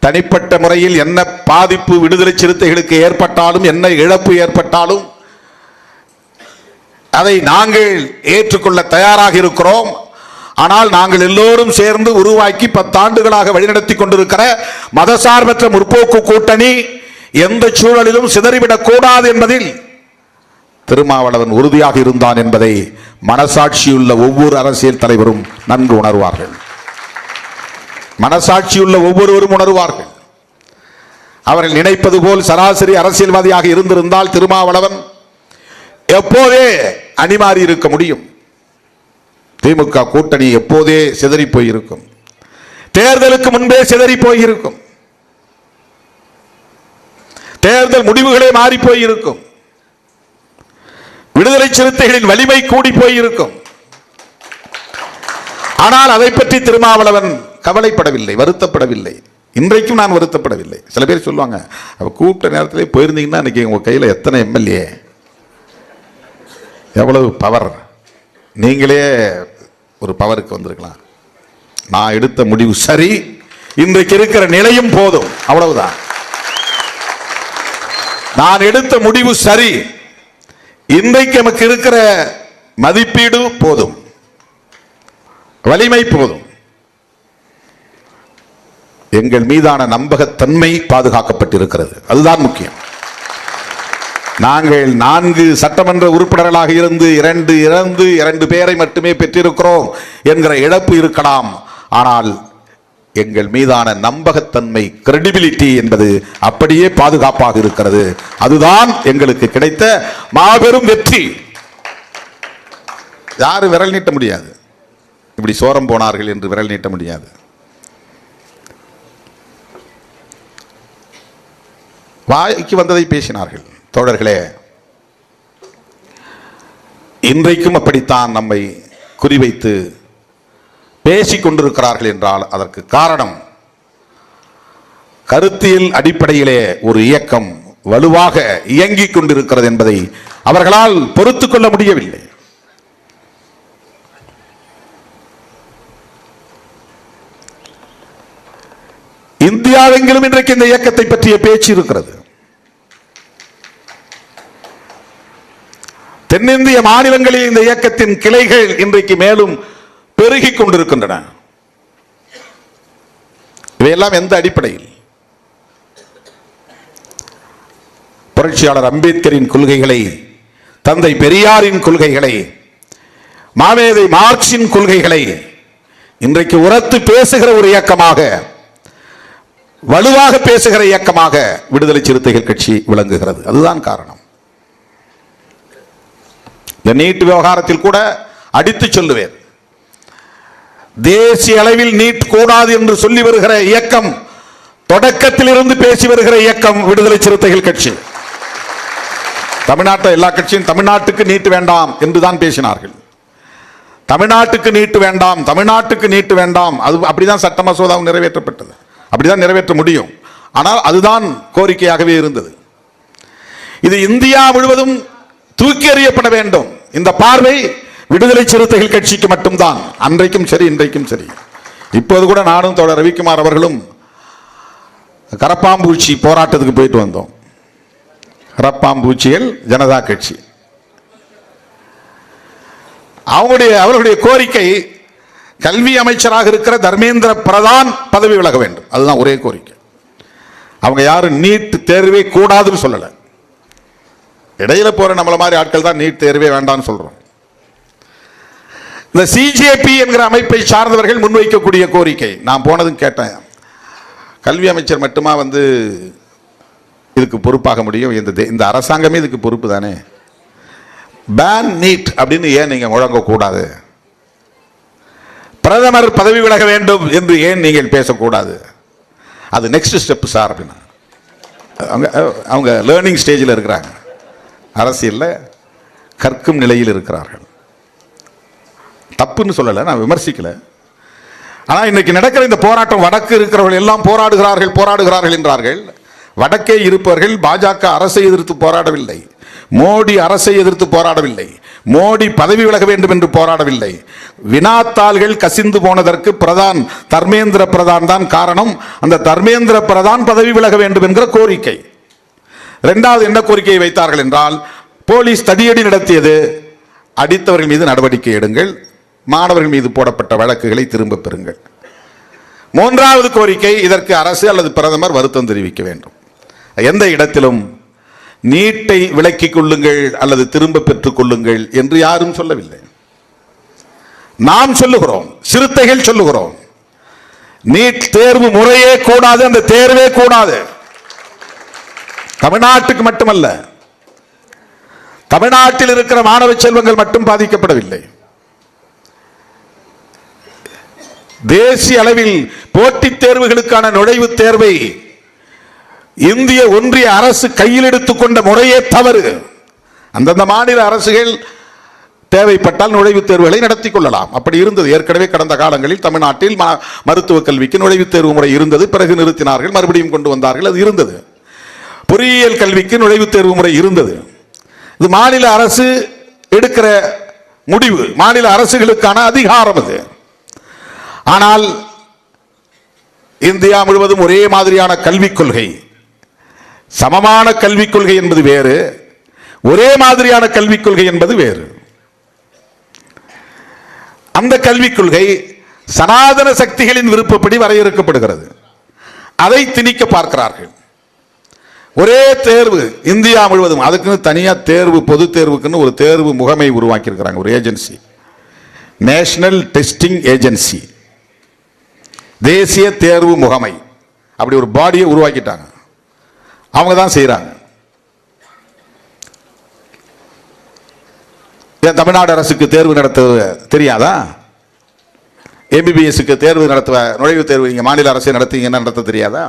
தனிப்பட்ட முறையில் என்ன பாதிப்பு விடுதலை சிறுத்தைகளுக்கு ஏற்பட்டாலும், என்ன இழப்பு ஏற்பட்டாலும் அதை நாங்கள் ஏற்றுக்கொள்ள தயாராக இருக்கிறோம். ஆனால் நாங்கள் எல்லோரும் சேர்ந்து உருவாக்கி 10 ஆண்டுகளாக வழிநடத்தி கொண்டிருக்கிற மதசார்பற்ற முற்போக்கு கூட்டணி எந்த சூழலிலும் சிதறிவிடக் கூடாது என்பதில் திருமாவளவன் உறுதியாக இருந்தான் என்பதை மனசாட்சியுள்ள ஒவ்வொரு அரசியல் தலைவரும் நன்கு உணர்வார்கள். மனசாட்சியுள்ள ஒவ்வொருவரும் உணர்வார்கள். அவர்கள் நினைப்பது போல் சராசரி அரசியல்வாதியாக இருந்திருந்தால் திருமாவளவன் எப்போதே அணிமாறி இருக்க முடியும். திமுக கூட்டணி எப்போதே சிதறி போயிருக்கும், தேர்தலுக்கு முன்பே சிதறி போயிருக்கும், தேர்தல் முடிவுகளே மாறி போயிருக்கும், விடுதலை சிறுத்தைகளின் வலிமை கூடி போயிருக்கும். ஆனால் அதை பற்றி திருமாவளவன் கவலைப்படவில்லை, வருத்தப்படவில்லை. இன்றைக்கும் நான் வருத்தப்படவில்லை. சில பேர் சொல்லுவாங்க, கூப்பிட்ட நேரத்திலே போயிருந்தீங்கன்னா இன்னைக்கு உங்க கையில் எத்தனை எம்எல்ஏ, எவ்வளவு பவர், நீங்களே ஒரு பவருக்கு வந்திருக்கலாம். நான் எடுத்த முடிவு சரி, இன்றைக்கு இருக்கிற நிலையும் போதும், அவ்வளவுதான். நான் எடுத்த முடிவு சரி, இன்றைக்கு நமக்கு இருக்கிற மதிப்பீடு போதும், வலிமை போதும். எங்கள் மீதான நம்பகத்தன்மை பாதுகாக்கப்பட்டிருக்கிறது, அதுதான் முக்கியம். நாங்கள் 4 சட்டமன்ற உறுப்பினர்களாக இருந்து 2 இறந்து 2 பேரை மட்டுமே பெற்றிருக்கிறோம் என்கிற இழப்பு இருக்கலாம். ஆனால் எங்கள் மீதான நம்பகத்தன்மை, கிரெடிபிலிட்டி என்பது அப்படியே பாதுகாப்பாக இருக்கிறது. அதுதான் எங்களுக்கு கிடைத்த மாபெரும் வெற்றி. யாரும் விரல் நீட்ட முடியாது, இப்படி சோரம் போனார்கள் என்று விரல் நீட்ட முடியாது. வாய்க்கு வந்ததை பேசினார்கள் தோழர்களே. இன்றைக்கும் அப்படித்தான் நம்மை குறிவைத்து பேசிக் கொண்டிருக்கிறார்கள் என்றால் அதற்கு காரணம் கருத்தியல் அடிப்படையிலே ஒரு இயக்கம் வலுவாக இயங்கிக் கொண்டிருக்கிறது என்பதை அவர்களால் பொறுத்துக் கொள்ள முடியவில்லை. இந்தியாவெங்கிலும் இன்றைக்கு இந்த இயக்கத்தை பற்றிய பேச்சு இருக்கிறது. தென்னிந்திய மாநிலங்களில் இந்த இயக்கத்தின் கிளைகள் இன்றைக்கு மேலும் பெருகிக் கொண்டிருக்கின்றன. இவையெல்லாம் எந்த அடிப்படையில்? புரட்சியாளர் அம்பேத்கரின் கொள்கைகளை, தந்தை பெரியாரின் கொள்கைகளை, மாமேதை மார்க்சின் கொள்கைகளை இன்றைக்கு உரத்து பேசுகிற ஒரு இயக்கமாக, வலுவாக பேசுகிற இயக்கமாக விடுதலை சிறுத்தைகள் கட்சி விளங்குகிறது. அதுதான் காரணம். இந்த நீட் விவகாரத்தில் கூட அடித்து சொல்லுவேன், தேசிய அளவில் நீட் கூடாது என்று சொல்லி வருகிற இயக்கம், தொடக்கத்தில் இருந்து பேசி வருகிற இயக்கம் விடுதலை சிறுத்தைகள் கட்சி. தமிழ்நாட்டில் எல்லா கட்சியும் தமிழ்நாட்டுக்கு நீட் வேண்டாம் என்றுதான் பேசினார்கள். தமிழ்நாட்டுக்கு நீட் வேண்டாம், தமிழ்நாட்டுக்கு நீட் வேண்டாம். அது அப்படிதான் சட்ட மசோதாவும் நிறைவேற்றப்பட்டது, அப்படிதான் நிறைவேற்ற முடியும். ஆனால் அதுதான் கோரிக்கையாகவே இருந்தது. இது இந்தியா முழுவதும் தூக்கி எறியப்பட வேண்டும். இந்த பார்வை விடுதலை சிறுத்தைகள் கட்சிக்கு மட்டும்தான். அன்றைக்கும் சரி, இன்றைக்கும் சரி. இப்போது கூட நானும் தோழர் ரவிக்குமார் அவர்களும் கரப்பாம்பூச்சி போராட்டத்துக்கு போயிட்டு வந்தோம். கரப்பாம்பூச்சிகள் ஜனதா கட்சி அவர்களுடைய கோரிக்கை கல்வி அமைச்சராக இருக்கிற தர்மேந்திர பிரதான் பதவி விலக வேண்டும். அதுதான் ஒரே கோரிக்கை. அவங்க யாரும் நீட் தேர்வே கூடாதுன்னு சொல்லல. இடையில போற நம்மள மாதிரி ஆட்கள் தான் நீட் தேர்வே வேண்டாம்னு சொல்றோம். இந்த சிஜேபி என்கிற அமைப்பை சார்ந்தவர்கள் முன்வைக்கக்கூடிய கோரிக்கை, நான் போனதும் கேட்டேன், கல்வி அமைச்சர் மட்டுமா இதுக்கு பொறுப்பாக முடியும்? இந்த அரசாங்கமே இதுக்கு பொறுப்பு தானே. பேன் நீட் அப்படின்னு ஏன் நீங்க முழங்க கூடாது? பிரதமர் பதவி விலக வேண்டும் என்று ஏன் நீங்கள் பேசக்கூடாது? அது நெக்ஸ்ட் ஸ்டெப் சார் அப்படின்னா. அவங்க லேர்னிங் ஸ்டேஜில் இருக்கிறாங்க, அரசியலில் கற்கும் நிலையில் இருக்கிறார்கள். தப்புன்னு சொல்லலை, நான் விமர்சிக்கல. ஆனால் இன்னைக்கு நடக்கிற இந்த போராட்டம், வடக்கு இருக்கிறவர்கள் எல்லாம் போராடுகிறார்கள் என்றார்கள். வடக்கே இருப்பவர்கள் பாஜக அரசை எதிர்த்து போராடவில்லை, மோடி அரசை எதிர்த்து போராடவில்லை, மோடி பதவி விலக வேண்டும் என்று போராடவில்லை. வினாத்தாள்கள் கசிந்து போனதற்கு தர்மேந்திர பிரதான் தான் காரணம். அந்த தர்மேந்திர பிரதான் பதவி விலக வேண்டும் என்கிற கோரிக்கை. இரண்டாவது என்ன கோரிக்கையை வைத்தார்கள் என்றால், போலீஸ் தடியடி நடத்தியது, அடித்தவர்கள் மீது நடவடிக்கை எடுங்கள், மாணவர்கள் மீது போடப்பட்ட வழக்குகளை திரும்ப பெறுங்கள். மூன்றாவது கோரிக்கை, இதற்கு அரசு அல்லது பிரதமர் வருத்தம் தெரிவிக்க வேண்டும். எந்த இடத்திலும் நீட்டை விலக்கிக் கொள்ளுங்கள் அல்லது திரும்ப பெற்றுக் கொள்ளுங்கள் என்று யாரும் சொல்லவில்லை. நாம் சொல்லுகிறோம், சிறுத்தைகள் சொல்லுகிறோம், நீட் தேர்வு முறையே கூடாது, அந்த தேர்வே கூடாது. தமிழ்நாட்டுக்கு மட்டுமல்ல, தமிழ்நாட்டில் இருக்கிற மாணவ செல்வங்கள் மட்டும் பாதிக்கப்படவில்லை. தேசிய அளவில் போட்டித் தேர்வுகளுக்கான நுழைவுத் தேர்வை இந்திய ஒன்றிய அரசு கையில் எடுத்துக்கொண்ட முறையே தவறு. அந்தந்த மாநில அரசுகள் தேவைப்பட்டால் நுழைவுத் தேர்வுகளை நடத்தி கொள்ளலாம். அப்படி இருந்தது ஏற்கனவே. கடந்த காலங்களில் தமிழ்நாட்டில் மருத்துவக் கல்விக்கு நுழைவுத் தேர்வு முறை இருந்தது, பிறகு நிறுத்தினார்கள், மறுபடியும் கொண்டு வந்தார்கள், அது இருந்தது. பொறியியல் கல்விக்கு நுழைவுத் தேர்வு முறை இருந்தது. இது மாநில அரசு எடுக்கிற முடிவு, மாநில அரசுகளுக்கான அதிகாரம் அது. ஆனால் இந்தியா முழுவதும் ஒரே மாதிரியான கல்விக் கொள்கை, சமமான கல்விக் கொள்கை என்பது வேறு, ஒரே மாதிரியான கல்விக் கொள்கை என்பது வேறு. அந்த கல்விக் கொள்கை சனாதன சக்திகளின் விருப்பப்படி வரையறுக்கப்படுகிறது. அதை திணிக்க பார்க்கிறார்கள். ஒரே தேர்வு இந்தியா முழுவதும், அதுக்குன்னு தனியா தேர்வு, பொது தேர்வுக்குன்னு ஒரு தேர்வு முகமை உருவாக்கி இருக்கிறாங்க, ஒரு ஏஜென்சி, நேஷனல் டெஸ்டிங் ஏஜென்சி, தேசிய தேர்வு முகமை. அப்படி ஒரு பாடியை உருவாக்கிட்டாங்க, அவங்க தான் செய்யறாங்க. தமிழ்நாடு அரசுக்கு தேர்வு நடத்த தெரியாதா? எம்பிபிஎஸ்க்கு தேர்வு நடத்துவ, நுழைவுத் தேர்வு நீங்க மாநில அரசை நடத்தீங்கன்னா நடத்த தெரியாதா?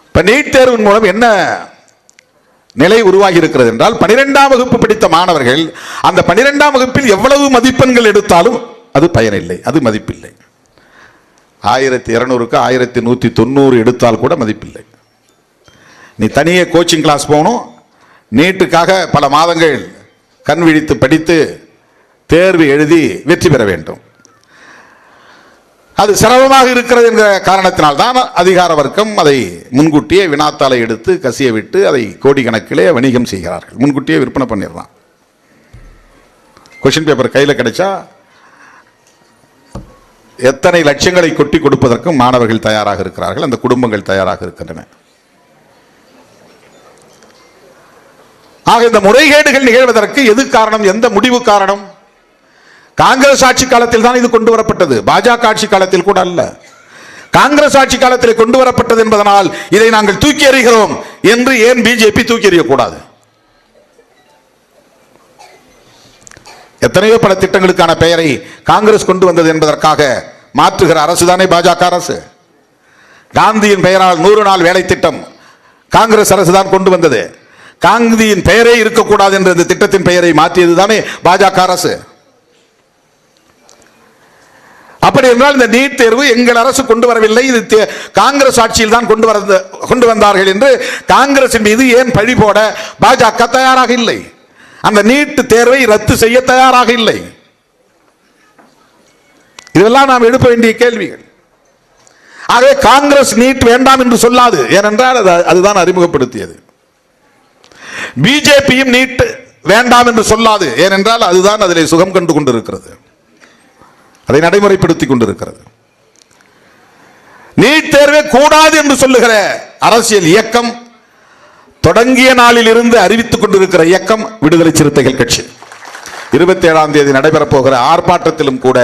இப்ப நீட் தேர்வின் மூலம் என்ன நிலை உருவாகி இருக்கிறது என்றால், 12ஆம் வகுப்பு படித்த மாணவர்கள் அந்த 12ஆம் வகுப்பில் எவ்வளவு மதிப்பெண்கள் எடுத்தாலும் அது பயனில்லை, அது மதிப்பில்லை. 1200க்கு 1190 எடுத்தால் கூட மதிப்பில்லை. நீ தனியே கோச்சிங் கிளாஸ் போகணும், நீட்டுக்காக பல மாதங்கள் கண் விழித்து படித்து தேர்வு எழுதி வெற்றி பெற வேண்டும். அது சிரமமாக இருக்கிறது என்ற காரணத்தினால்தான் அதிகார வர்க்கம் அதை முன்கூட்டியே வினாத்தாளை எடுத்து கசிய விட்டு அதை கோடிக்கணக்கிலே வணிகம் செய்கிறார்கள். முன்கூட்டியே விற்பனை பண்ணிடலாம். கொஸ்டின் பேப்பர் கையில் கிடைச்சா எத்தனை லட்சங்களை கொட்டி கொடுப்பதற்கும் மாணவர்கள் தயாராக இருக்கிறார்கள், அந்த குடும்பங்கள் தயாராக இருக்கின்றன. ஆக இந்த முறைகேடுகள் நிகழ்வதற்கு எது காரணம்? எந்த முடிவு காரணம்? காங்கிரஸ் ஆட்சி காலத்தில் தான் இது கொண்டு வரப்பட்டது, பாஜக ஆட்சி காலத்தில் கூட அல்ல. காங்கிரஸ் ஆட்சி காலத்தில் கொண்டு வரப்பட்டது என்பதனால் இதை நாங்கள் தூக்கி எறிகிறோம் என்று ஏன் பிஜேபி தூக்கி எறியக்கூடாது? எத்தனையோ பல திட்டங்களுக்கான பெயரை காங்கிரஸ் கொண்டு வந்தது என்பதற்காக மாற்றுகிற அரசு தானே பாஜக அரசு. காந்தியின் பெயரால் 100 நாள் வேலை திட்டம் காங்கிரஸ் அரசு தான் கொண்டு வந்தது. காந்தியின் பெயரே இருக்கக்கூடாது என்ற இந்த திட்டத்தின் பெயரை மாற்றியது தானே பாஜக அரசு. அப்படி என்றால் இந்த நீட் தேர்வு எங்கள் அரசு கொண்டு வரவில்லை, இது காங்கிரஸ் ஆட்சியில் தான் கொண்டு வந்தார்கள் என்று காங்கிரசின் மீது ஏன் பழி போட பாஜக தயாராக இல்லை? அந்த நீட் தேர்வை ரத்து செய்ய தயாராக இல்லை. இதெல்லாம் நாம் எழுப்ப வேண்டிய கேள்விகள். ஆகவே காங்கிரஸ் நீட் வேண்டாம் என்று சொல்லாது, ஏனென்றால் அதுதான் அறிமுகப்படுத்தியது. பிஜேபியும் நீட் வேண்டாம் என்று சொல்லாது. ஏனென்றால் அதுதான் அதிலே சுகம் கண்டு கொண்டிருக்கிறது, அதை நடைமுறைப்படுத்திக் கொண்டிருக்கிறது. நீட் தேர்வே கூடாது என்று சொல்லுகிற அரசியல் இயக்கம் தொடங்கிய நாளில் இருந்து அறிவித்துக் கொண்டிருக்கிற இயக்கம் விடுதலை சிறுத்தைகள் கட்சி. 27ஆம் தேதி நடைபெறப் போகிற ஆர்ப்பாட்டத்திலும் கூட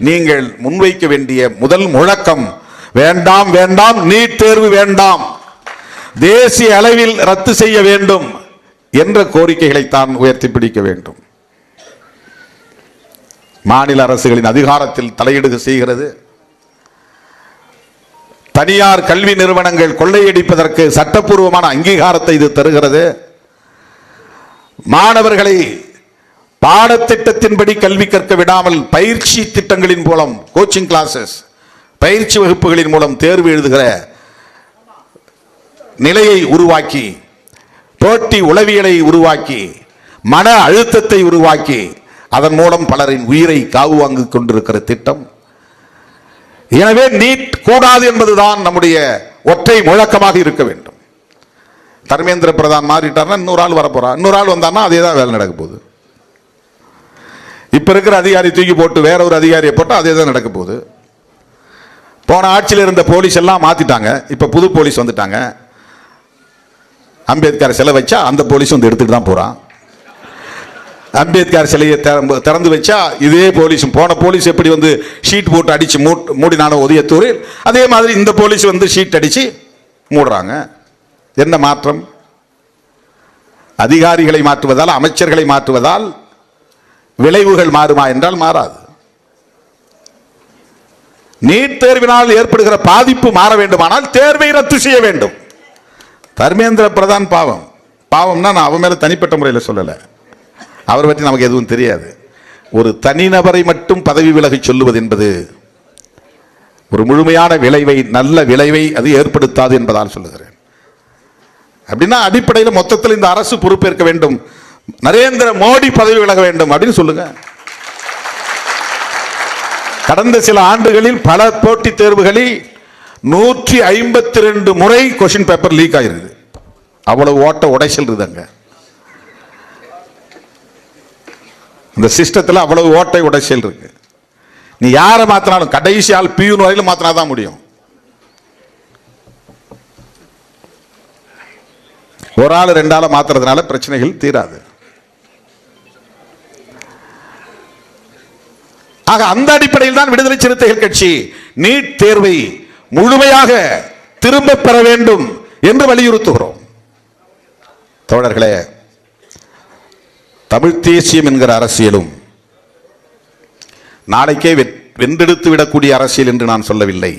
நீங்கள் முன்வைக்க வேண்டிய முதல் முழக்கம் வேண்டாம் வேண்டாம், நீட் தேர்வு வேண்டாம், தேசிய அளவில் ரத்து செய்ய வேண்டும் என்ற கோரிக்கைகளைத்தான் உயர்த்தி பிடிக்க வேண்டும். மாநில அரசுகளின் அதிகாரத்தில் தலையீடு செய்கிறது. தனியார் கல்வி நிறுவனங்கள் கொள்ளையடிப்பதற்கு சட்டப்பூர்வமான அங்கீகாரத்தை இது தருகிறது. மாணவர்களை பாடத்திட்டத்தின்படி கல்வி கற்க விடாமல் பயிற்சி திட்டங்களின் மூலம், கோச்சிங் கிளாஸஸ், பயிற்சி வகுப்புகளின் மூலம் தேர்வு எழுதுகிற நிலையை உருவாக்கி, போட்டி உளவியலை உருவாக்கி, மன அழுத்தத்தை உருவாக்கி, அதன் மூலம் பலரின் உயிரை காவு வாங்கிக் கொண்டிருக்கிற திட்டம். எனவே நீட் கூடாது என்பதுதான் நம்முடைய ஒற்றை முழக்கமாக இருக்க வேண்டும். தர்மேந்திர பிரதான் மாறிட்டார்னா இன்னொரு ஆள் வரப்போறான், இன்னொரு ஆள் வந்தார்னா அதே தான் வேலை நடக்க போகுது. இப்ப இருக்கிற அதிகாரி தூக்கி போட்டு வேற ஒரு அதிகாரியை போட்டு அதே தான் நடக்க போகுது. போன ஆட்சியில் இருந்த போலீஸ் எல்லாம் மாத்திட்டாங்க, இப்ப புது போலீஸ் வந்துட்டாங்க. அம்பேத்கர் சிலை வச்சா அந்த போலீஸ் வந்து எடுத்துட்டு தான் போறான். அம்பேத்கர் சிலையை திறந்து வச்சா இதே போலீஸ், போன போலீஸ் எப்படி வந்து ஷீட் போட்டு அடிச்சு மூடினான உதயத்தூரில், அதே மாதிரி இந்த போலீஸ் வந்து ஷீட் அடிச்சு மூடுறாங்க. என்ன மாற்றம்? அதிகாரிகளை மாற்றுவதால், அமைச்சர்களை மாற்றுவதால் விளைவுகள் மாறுமா என்றால் மாறாது. நீட் தேர்வினால் ஏற்படுகிற பாதிப்பு மாற வேண்டுமானால் தேர்வை ரத்து செய்ய வேண்டும். தர்மேந்திர பிரதான் பாவம், பாவம்னா நான் அவன் மேல தனிப்பட்ட முறையில் சொல்லல, அவரை பற்றி நமக்கு எதுவும் தெரியாது. ஒரு தனிநபரை மட்டும் பதவி விலகி சொல்லுவது என்பது ஒரு முழுமையான விளைவை, நல்ல விளைவை அது ஏற்படுத்தாது என்பதால் சொல்லுகிறேன். அப்படின்னா அடிப்படையில் மொத்தத்தில் இந்த அரசு பொறுப்பேற்க வேண்டும், நரேந்திர மோடி பதவி விலக வேண்டும் அப்படின்னு சொல்லுங்க. கடந்த சில ஆண்டுகளில் பல போட்டித் தேர்வுகளில் 152 முறை கொஸ்டின் பேப்பர் லீக் ஆயிருக்கு. அவ்வளவு ஓட்ட உடைச்சல் இருக்குங்க இந்த சிஸ்டத்தில், அவ்வளவு ஓட்டை உடைச்சல் இருக்கு. நீ யாரை மாத்தினாலும் கடைசி ஆள் பியூன் வரையிலும் மாத்தினாதான் முடியும். ஒரு ஆள் ரெண்டு ஆளை மாத்துறதுனால பிரச்சனைகள் தீராது. ஆக அந்த அடிப்படையில் தான் விடுதலை சிறுத்தைகள் கட்சி நீட் தேர்வை முழுமையாக திரும்ப பெற வேண்டும் என்று வலியுறுத்துகிறோம். தோழர்களே, தமிழ் தேசியம் என்கிற அரசியலும் நாளைக்கே வென்றெடுத்து விடக்கூடிய அரசியல் என்று நான் சொல்லவில்லை.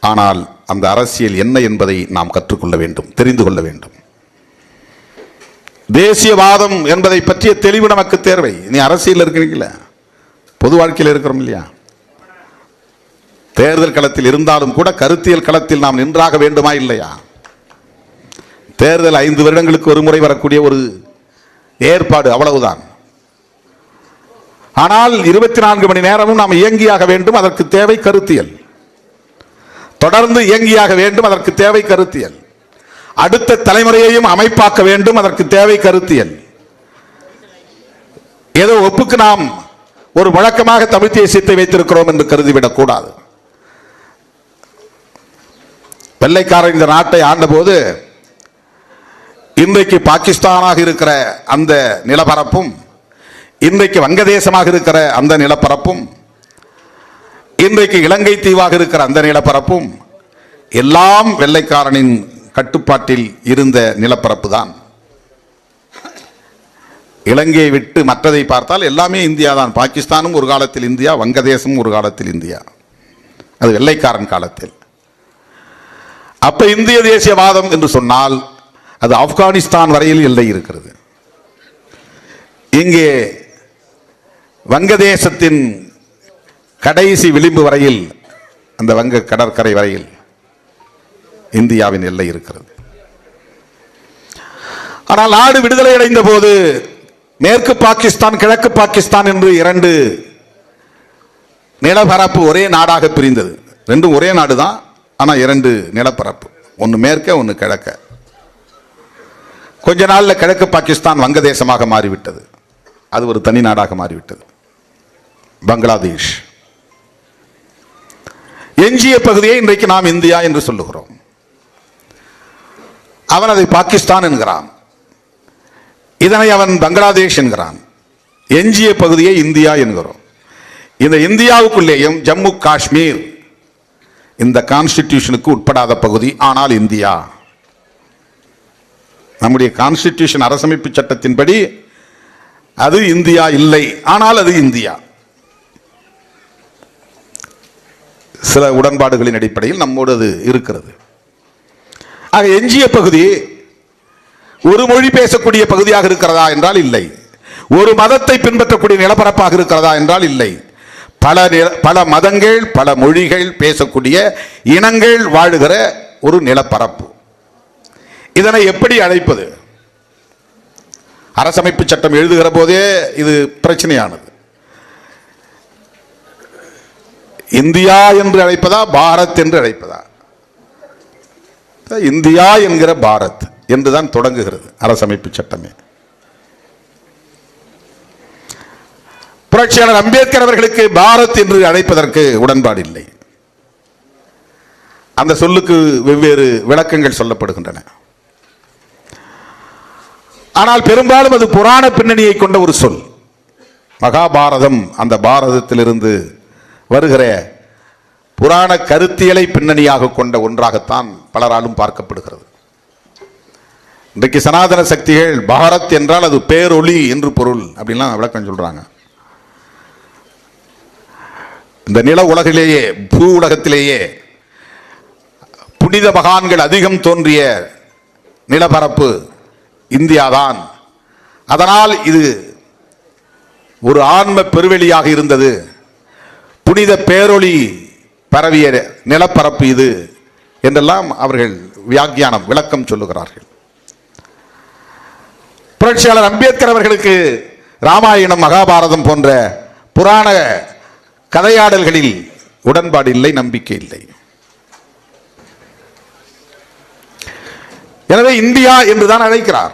ஆனால் அந்த அரசியல் என்ன என்பதை நாம் கற்றுக்கொள்ள வேண்டும், தெரிந்து கொள்ள வேண்டும். தேசியவாதம் என்பதை பற்றிய தெளிவு நமக்கு தேவை. நீ அரசியல் இருக்கிறீங்களா, பொது வாழ்க்கையில் இருக்கிறோம் இல்லையா? தேர்தல் களத்தில் இருந்தாலும் கூட கருத்தியல் களத்தில் நாம் நின்றாக வேண்டுமா இல்லையா? தேர்தல் 5 வருடங்களுக்கு ஒரு முறை வரக்கூடிய ஒரு ஏற்பாடு, அவ்வளவுதான். ஆனால் 24 மணி நேரமும் நாம் இயங்கியாக வேண்டும், அதற்கு தேவை கருத்தியல். தொடர்ந்து இயங்கியாக வேண்டும், அதற்கு தேவை கருத்தியல். அடுத்த தலைமுறையையும் அமைப்பாக்க வேண்டும், அதற்கு தேவை கருத்தியல். ஏதோ ஒப்புக்கு நாம் ஒரு வழக்கமாக தமிழ் தேசியத்தை வைத்திருக்கிறோம் என்று கருதிவிடக் கூடாது. வெள்ளைக்காரர் இந்த நாட்டை ஆண்டபோது இன்றைக்கு பாகிஸ்தானாக இருக்கிற அந்த நிலப்பரப்பும், இன்றைக்கு வங்கதேசமாக இருக்கிற அந்த நிலப்பரப்பும், இன்றைக்கு இலங்கை தீவாக இருக்கிற அந்த நிலப்பரப்பும் எல்லாம் வெள்ளைக்காரனின் கட்டுப்பாட்டில் இருந்த நிலப்பரப்பு தான். இலங்கையை விட்டு மற்றதை பார்த்தால் எல்லாமே இந்தியா தான். பாகிஸ்தானும் ஒரு காலத்தில் இந்தியா, வங்கதேசமும் ஒரு காலத்தில் இந்தியா, அது வெள்ளைக்காரன் காலத்தில். அப்ப இந்திய தேசியவாதம் என்று சொன்னால் அது ஆப்கானிஸ்தான் வரையில் எல்லை இருக்கிறது. இங்கே வங்கதேசத்தின் கடைசி விளிம்பு வரையில், அந்த வங்க கடற்கரை வரையில் இந்தியாவின் எல்லை இருக்கிறது. ஆனால் நாடு விடுதலை அடைந்த போது மேற்கு பாகிஸ்தான், கிழக்கு பாகிஸ்தான் என்று 2 நிலப்பரப்பு ஒரே நாடாக பிரிந்தது. ரெண்டும் ஒரே நாடு தான், ஆனால் 2 நிலப்பரப்பு, ஒன்று மேற்க ஒன்று கிழக்க. கொஞ்ச நாள்ல கிழக்கு பாகிஸ்தான் வங்கதேசமாக மாறிவிட்டது. அது ஒரு தனி நாடாக மாறிவிட்டது. பங்களாதேஷ் எஞ்சிய பகுதியை இன்றைக்கு நாம் இந்தியா என்று சொல்லுகிறோம். அவன் அதை பாகிஸ்தான் என்கிறான், இதனை அவன் பங்களாதேஷ் என்கிறான். எஞ்சிய பகுதியை இந்தியா என்கிறோம். இந்த இந்தியாவுக்குள்ளேயும் ஜம்மு காஷ்மீர் இந்த கான்ஸ்டிடியூஷனுக்கு உட்படாத பகுதி, ஆனால் இந்தியா. நம்முடைய கான்ஸ்டிடியூஷன் அரசமைப்பு சட்டத்தின்படி அது இந்தியா இல்லை, ஆனால் அது இந்தியா. சில உடன்பாடுகளின் அடிப்படையில் நம்மோடு அது இருக்கிறது. ஆக எஞ்சிய பகுதி ஒரு மொழி பேசக்கூடிய பகுதியாக இருக்கிறதா என்றால் இல்லை. ஒரு மதத்தை பின்பற்றக்கூடிய நிலப்பரப்பாக இருக்கிறதா என்றால் இல்லை. பல மதங்கள் பல மொழிகள் பேசக்கூடிய இனங்கள் வாழுகிற ஒரு நிலப்பரப்பு. இதனை எப்படி அழைப்பது? அரசமைப்பு சட்டம் எழுதுகிற போதே இது பிரச்சனையானது. இந்தியா என்று அழைப்பதா, பாரத் என்று அழைப்பதா? இந்தியா என்கிற பாரத் என்றுதான் தொடங்குகிறது அரசமைப்பு சட்டமே. புரட்சியாளர் அம்பேத்கர் அவர்களுக்கு பாரத் என்று அழைப்பதற்கு உடன்பாடு இல்லை. அந்த சொல்லுக்கு வெவ்வேறு விளக்கங்கள் சொல்லப்படுகின்றன. ஆனால் பெரும்பாலும் அது புராண பின்னணியை கொண்ட ஒரு சொல். மகாபாரதம் அந்த பாரதத்திலிருந்து வருகிற புராண கருத்தியலை பின்னணியாக கொண்ட ஒன்றாகத்தான் பலராலும் பார்க்கப்படுகிறது. இன்றைக்கு சனாதன சக்திகள் பாரத் என்றால் அது பேரொளி என்று பொருள் அப்படின்லாம் விளக்கம் சொல்றாங்க. இந்த நில உலகிலேயே, பூ உலகத்திலேயே புனித மகான்கள் அதிகம் தோன்றிய நிலப்பரப்பு இந்தியாதான். அதனால் இது ஒரு ஆன்ம பெருவெளியாக இருந்தது, புனித பேரொளி பரவிய நிலப்பரப்பு இது என்றெல்லாம் அவர்கள் வியாக்கியானம் விளக்கம் சொல்லுகிறார்கள். புரட்சியாளர் அம்பேத்கர் அவர்களுக்கு ராமாயணம், மகாபாரதம் போன்ற புராண கதையாடல்களில் உடன்பாடு இல்லை, நம்பிக்கை இல்லை. எனவே இந்தியா என்றுதான் அழைக்கிறார்.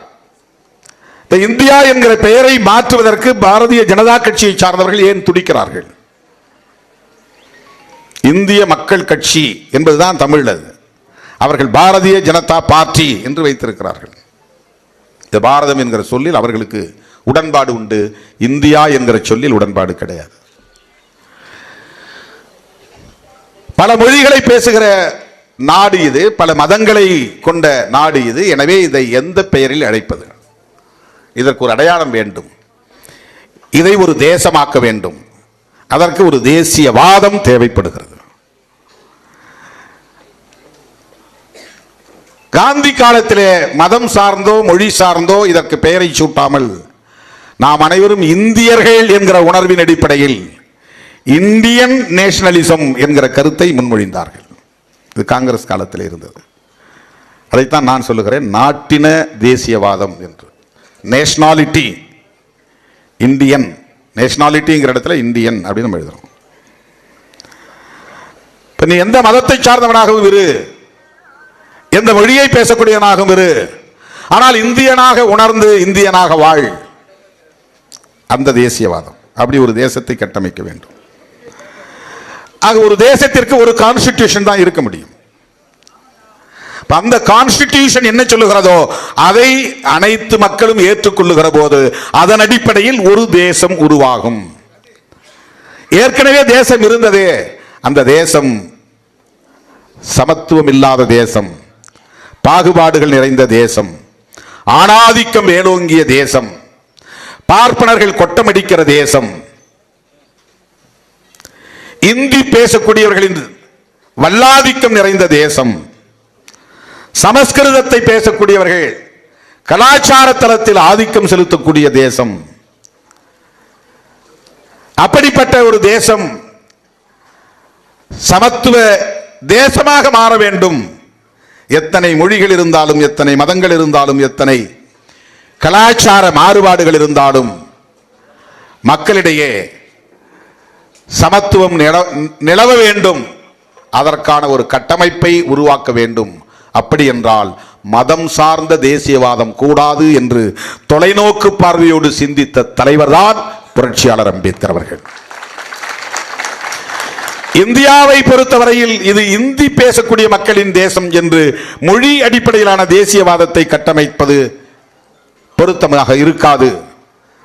இந்த இந்தியா என்கிற பெயரை மாற்றுவதற்கு பாரதிய ஜனதா கட்சியை சார்ந்தவர்கள் ஏன் துடிக்கிறார்கள்? இந்திய மக்கள் கட்சி என்பதுதான் தமிழ். அவர்கள் பாரதிய ஜனதா பார்ட்டி என்று வைத்திருக்கிறார்கள். இந்த பாரதம் என்கிற சொல்லில் அவர்களுக்கு உடன்பாடு உண்டு, இந்தியா என்கிற சொல்லில் உடன்பாடு கிடையாது. பல மொழிகளை பேசுகிற நாடு இது, பல மதங்களை கொண்ட நாடு இது. எனவே இதை எந்த பெயரில் அழைப்பது? இதற்கு ஒரு அடையாளம் வேண்டும். இதை ஒரு தேசமாக்க வேண்டும். அதற்கு ஒரு தேசியவாதம் தேவைப்படுகிறது. காந்தி காலத்திலே மதம் சார்ந்தோ மொழி சார்ந்தோ இதற்கு பெயரை சூட்டாமல் நாம் அனைவரும் இந்தியர்கள் என்கிற உணர்வின் அடிப்படையில் இந்தியன் நேஷனலிசம் என்கிற கருத்தை முன்மொழிந்தார்கள். இது காங்கிரஸ் காலத்தில் இருந்தது. அதைத்தான் நான் சொல்லுகிறேன் நாட்டின தேசியவாதம் என்று. நேஷனாலிட்டி, இந்தியன், நேஷனாலிட்டிங்கிற இடத்துல இந்தியன் அப்படின்னு நம்ம எழுதுறோம். இப்ப நீ எந்த மதத்தை சார்ந்தவனாகவும் இரு, எந்த மொழியை பேசக்கூடியவனாகவும் இரு, ஆனால் இந்தியனாக உணர்ந்து இந்தியனாக வாழ். அந்த தேசியவாதம். அப்படி ஒரு தேசத்தை கட்டமைக்க வேண்டும். ஆக ஒரு தேசத்திற்கு ஒரு கான்ஸ்டிடியூஷன் தான் இருக்க முடியும். அந்த கான்ஸ்டிடியூஷன் என்ன சொல்லுகிறதோ அதை அனைத்து மக்களும் ஏற்றுக்கொள்ளுகிற போது அதன் அடிப்படையில் ஒரு தேசம் உருவாகும். ஏற்கனவே தேசம் இருந்ததே, அந்த தேசம் சமத்துவம் இல்லாத தேசம், பாகுபாடுகள் நிறைந்த தேசம், ஆணாதிக்கம் மேலோங்கிய தேசம், பார்ப்பனர்கள் கொட்டமடிக்கிற தேசம், இந்தி பேசக்கூடியவர்களின் வல்லாதிக்கம் நிறைந்த தேசம், சமஸ்கிருதத்தை பேசக்கூடியவர்கள் கலாச்சார தளத்தில் ஆதிக்கம் செலுத்தக்கூடிய தேசம். அப்படிப்பட்ட ஒரு தேசம் சமத்துவ தேசமாக மாற வேண்டும். எத்தனை மொழிகள் இருந்தாலும், எத்தனை மதங்கள் இருந்தாலும், எத்தனை கலாச்சார மாறுபாடுகள் இருந்தாலும் மக்களிடையே சமத்துவம் நிலவ வேண்டும். அதற்கான ஒரு கட்டமைப்பை உருவாக்க வேண்டும். அப்படி என்றால் மதம் சார்ந்த தேசியவாதம் கூடாது என்று தொலைநோக்கு பார்வையோடு சிந்தித்த தலைவர்தான் புரட்சியாளர் அம்பேத்கர் அவர்கள். இந்தியாவை பொறுத்தவரையில் இது இந்தி பேசக்கூடிய மக்களின் தேசம் என்று மொழி அடிப்படையிலான தேசியவாதத்தை கட்டமைப்பது பொருத்தமாக இருக்காது.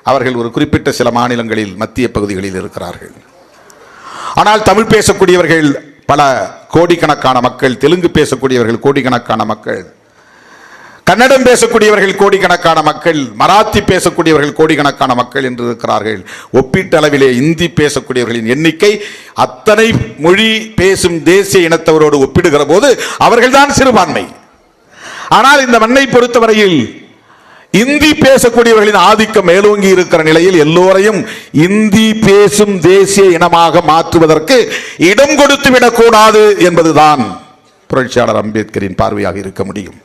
அவர்கள் ஒரு குறிப்பிட்ட சில மாநிலங்களில் மத்திய பகுதிகளில் இருக்கிறார்கள். ஆனால் தமிழ் பேசக்கூடியவர்கள் பல கோடிக்கணக்கான மக்கள், தெலுங்கு பேசக்கூடியவர்கள் கோடிக்கணக்கான மக்கள், கன்னடம் பேசக்கூடியவர்கள் கோடிக்கணக்கான மக்கள், மராத்தி பேசக்கூடியவர்கள் கோடிக்கணக்கான மக்கள் என்று இருக்கிறார்கள். ஒப்பீட்டளவிலே இந்தி பேசக்கூடியவர்களின் எண்ணிக்கை அத்தனை மொழி பேசும் தேசிய இனத்தவரோடு ஒப்பிடுகிற போது அவர்கள்தான் சிறுபான்மை. ஆனால் இந்த மண்ணை பொறுத்தவரையில் இந்தி பேசக்கூடியவர்களின் ஆதிக்கம் மேலோங்கி இருக்கிற நிலையில் எல்லோரையும் இந்தி பேசும் தேசிய இனமாக மாற்றுவதற்கு இடம் கொடுத்து விடக்கூடாது என்பதுதான் புரட்சியாளர் அம்பேத்கரின் பார்வையாக இருக்க முடியும்.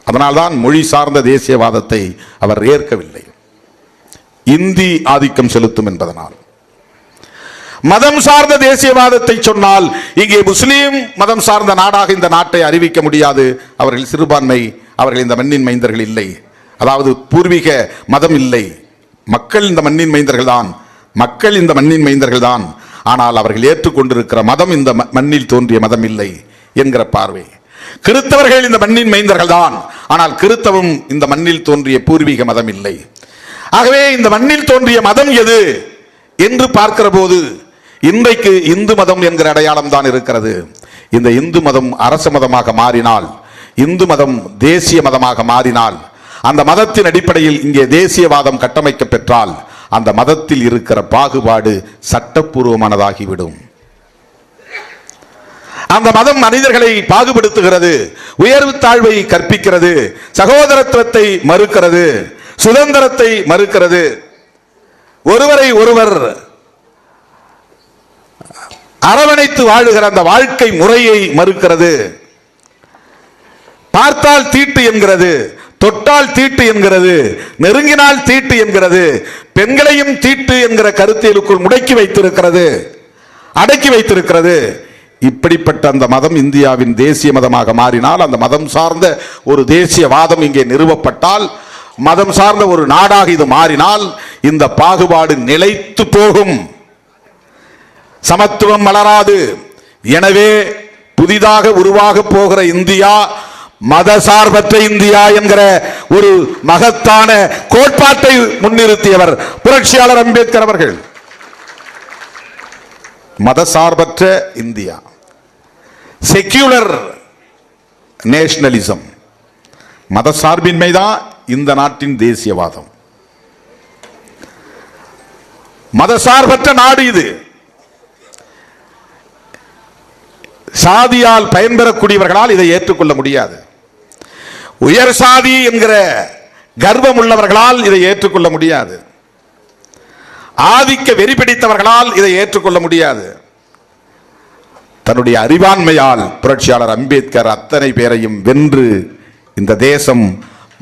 அதனால்தான் மொழி சார்ந்த தேசியவாதத்தை அவர் ஏற்கவில்லை. இந்தி ஆதிக்கம் செலுத்தும் என்பதனால். மதம் சார்ந்த தேசியவாதத்தை சொன்னால் இங்கே முஸ்லீம் மதம் சார்ந்த நாடாக இந்த நாட்டை அறிவிக்க முடியாது. அவர்கள் சிறுபான்மை, அவர்கள் இந்த மண்ணின் மைந்தர்கள் இல்லை. அதாவது பூர்வீக மதம் இல்லை. மக்கள் இந்த மண்ணின் மைந்தர்கள் தான், மக்கள் இந்த மண்ணின் மைந்தர்கள் தான். ஆனால் அவர்கள் ஏற்றுக்கொண்டிருக்கிற மதம் இந்த மண்ணில் தோன்றிய மதம் இல்லை என்கிற பார்வை. கிறிஸ்தவர்கள் இந்த மண்ணின் மைந்தர்கள் தான், ஆனால் கிறிஸ்தவம் இந்த மண்ணில் தோன்றிய பூர்வீக மதம் இல்லை. ஆகவே இந்த மண்ணில் தோன்றிய மதம் எது என்று பார்க்கிற போது இன்றைக்கு இந்து மதம் என்கிற அடையாளம் தான் இருக்கிறது. இந்த இந்து மதம் அரச மதமாக மாறினால், இந்து மதம் தேசிய மதமாக மாறினால், அந்த மதத்தின் அடிப்படையில் இங்கே தேசியவாதம் கட்டமைக்க பெற்றால் அந்த மதத்தில் இருக்கிற பாகுபாடு சட்டப்பூர்வமானதாகிவிடும். அந்த மதம் மனிதர்களை பாகுபடுத்துகிறது, உயர்வு தாழ்வை கற்பிக்கிறது, சகோதரத்துவத்தை மறுக்கிறது, சுதந்திரத்தை மறுக்கிறது, ஒருவரை ஒருவர் அரவணைத்து வாழுகிற அந்த வாழ்க்கை முறையை மறுக்கிறது. பார்த்தால் தீட்டு என்கிறது, தொட்டால் தீட்டு என்கிறது, நெருங்கினால் தீட்டு என்கிறது, பெண்களையும் தீட்டு என்கிற கருத்தியலுக்குள் முடக்கி வைத்திருக்கிறது, அடக்கி வைத்திருக்கிறது. இப்படிப்பட்ட அந்த மதம் இந்தியாவின் தேசிய மதமாக மாறினால், அந்த மதம் சார்ந்த ஒரு தேசியவாதம் இங்கே நிறுவப்பட்டால், மதம் சார்ந்த ஒரு நாடாக இது மாறினால் இந்த பாகுபாடு நிலைத்து போகும், சமத்துவம் மலராது. எனவே புதிதாக உருவாக போகிற இந்தியா மதசார்பற்ற இந்தியா என்கிற ஒரு மகத்தான கோட்பாட்டை முன்னிறுத்தியவர் புரட்சியாளர் அம்பேத்கர் அவர்கள். மதசார்பற்ற இந்தியா, செக்யூலர் நேஷனலிசம், மதசார்பின்மைதான் இந்த நாட்டின் தேசியவாதம். மதசார்பற்ற நாடு இது. சாதியால் பயன்பெறக்கூடியவர்களால் இதை ஏற்றுக்கொள்ள முடியாது. உயர் சாதி என்கிற கர்வம் உள்ளவர்களால் இதை ஏற்றுக்கொள்ள முடியாது. ஆதிக்க வெறி பிடித்தவர்களால் இதை ஏற்றுக்கொள்ள முடியாது. தன்னுடைய அறிவாண்மையால் புரட்சியாளர் அம்பேத்கர் அத்தனை பேரையும் வென்று இந்த தேசம்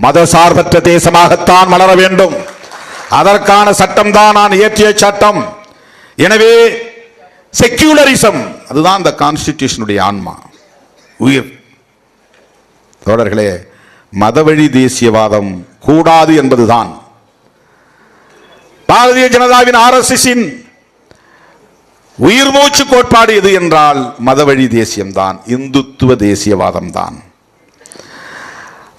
மதசார்பற்ற தேசமாகத்தான் மலர வேண்டும், அதற்கான சட்டம் தான் நான் இயற்றிய சட்டம். எனவே செக்யூலரிசம் அதுதான் இந்த கான்ஸ்டிடியூஷனுடைய ஆன்மா, உயிர். தோழர்களே, மதவழி தேசியவாதம் கூடாது என்பதுதான் பாரதிய ஜனதாவின் RSSன் உயிர் மூச்சு கோட்பாடு எது என்றால் மதவழி தேசியம்தான், இந்துத்துவ தேசியவாதம் தான்.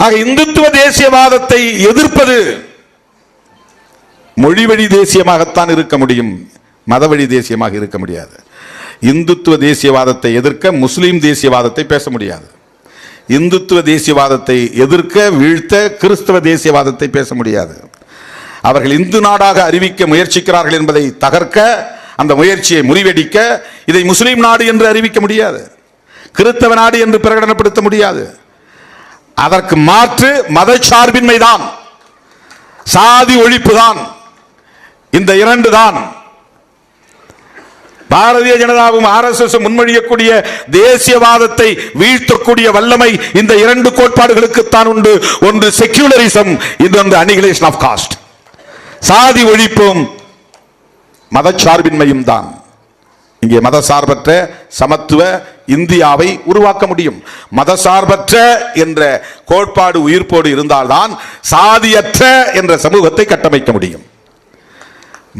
ஆக இந்துத்துவ தேசியவாதத்தை எதிர்ப்பது மொழிவழி தேசியமாகத்தான் இருக்க முடியும், மதவழி தேசியமாக இருக்க முடியாது. இந்துத்துவ தேசியவாதத்தை எதிர்க்க முஸ்லீம் தேசியவாதத்தை பேச முடியாது. இந்துத்துவ தேசியவாதத்தை எதிர்க்க வீழ்த்த கிறிஸ்தவ தேசியவாதத்தை பேச முடியாது. அவர்கள் இந்து நாடாக அறிவிக்க முயற்சிக்கிறார்கள் என்பதை தகர்க்க, அந்த முயற்சியை முறிவடிக்க இதை முஸ்லீம் நாடு என்று அறிவிக்க முடியாது, கிறிஸ்தவ நாடு என்று பிரகடனப்படுத்த முடியாது. அதற்கு மாற்று மதச்சார்பின்மை தான், சாதி ஒழிப்பு தான். இந்த இரண்டு தான் பாரதிய ஜனதாவும் RSS முன்மொழியக்கூடிய தேசியவாதத்தை வீழ்த்தக்கூடிய வல்லமை இந்த இரண்டு கோட்பாடுகளுக்குத்தான் உண்டு. ஒன்று செக்யூலரிசம், இன்னொன்று அனிகிலேஷன் ஆஃப் காஸ்ட். சாதி ஒழிப்பும் மதச்சார்பின்மையும் தான். இங்கே மதசார்பற்ற சமத்துவ இந்தியாவை உருவாக்க முடியும். மதசார்பற்ற என்ற கோட்பாடு உயிர்ப்போடு இருந்தால்தான் சாதியற்ற என்ற சமூகத்தை கட்டமைக்க முடியும்.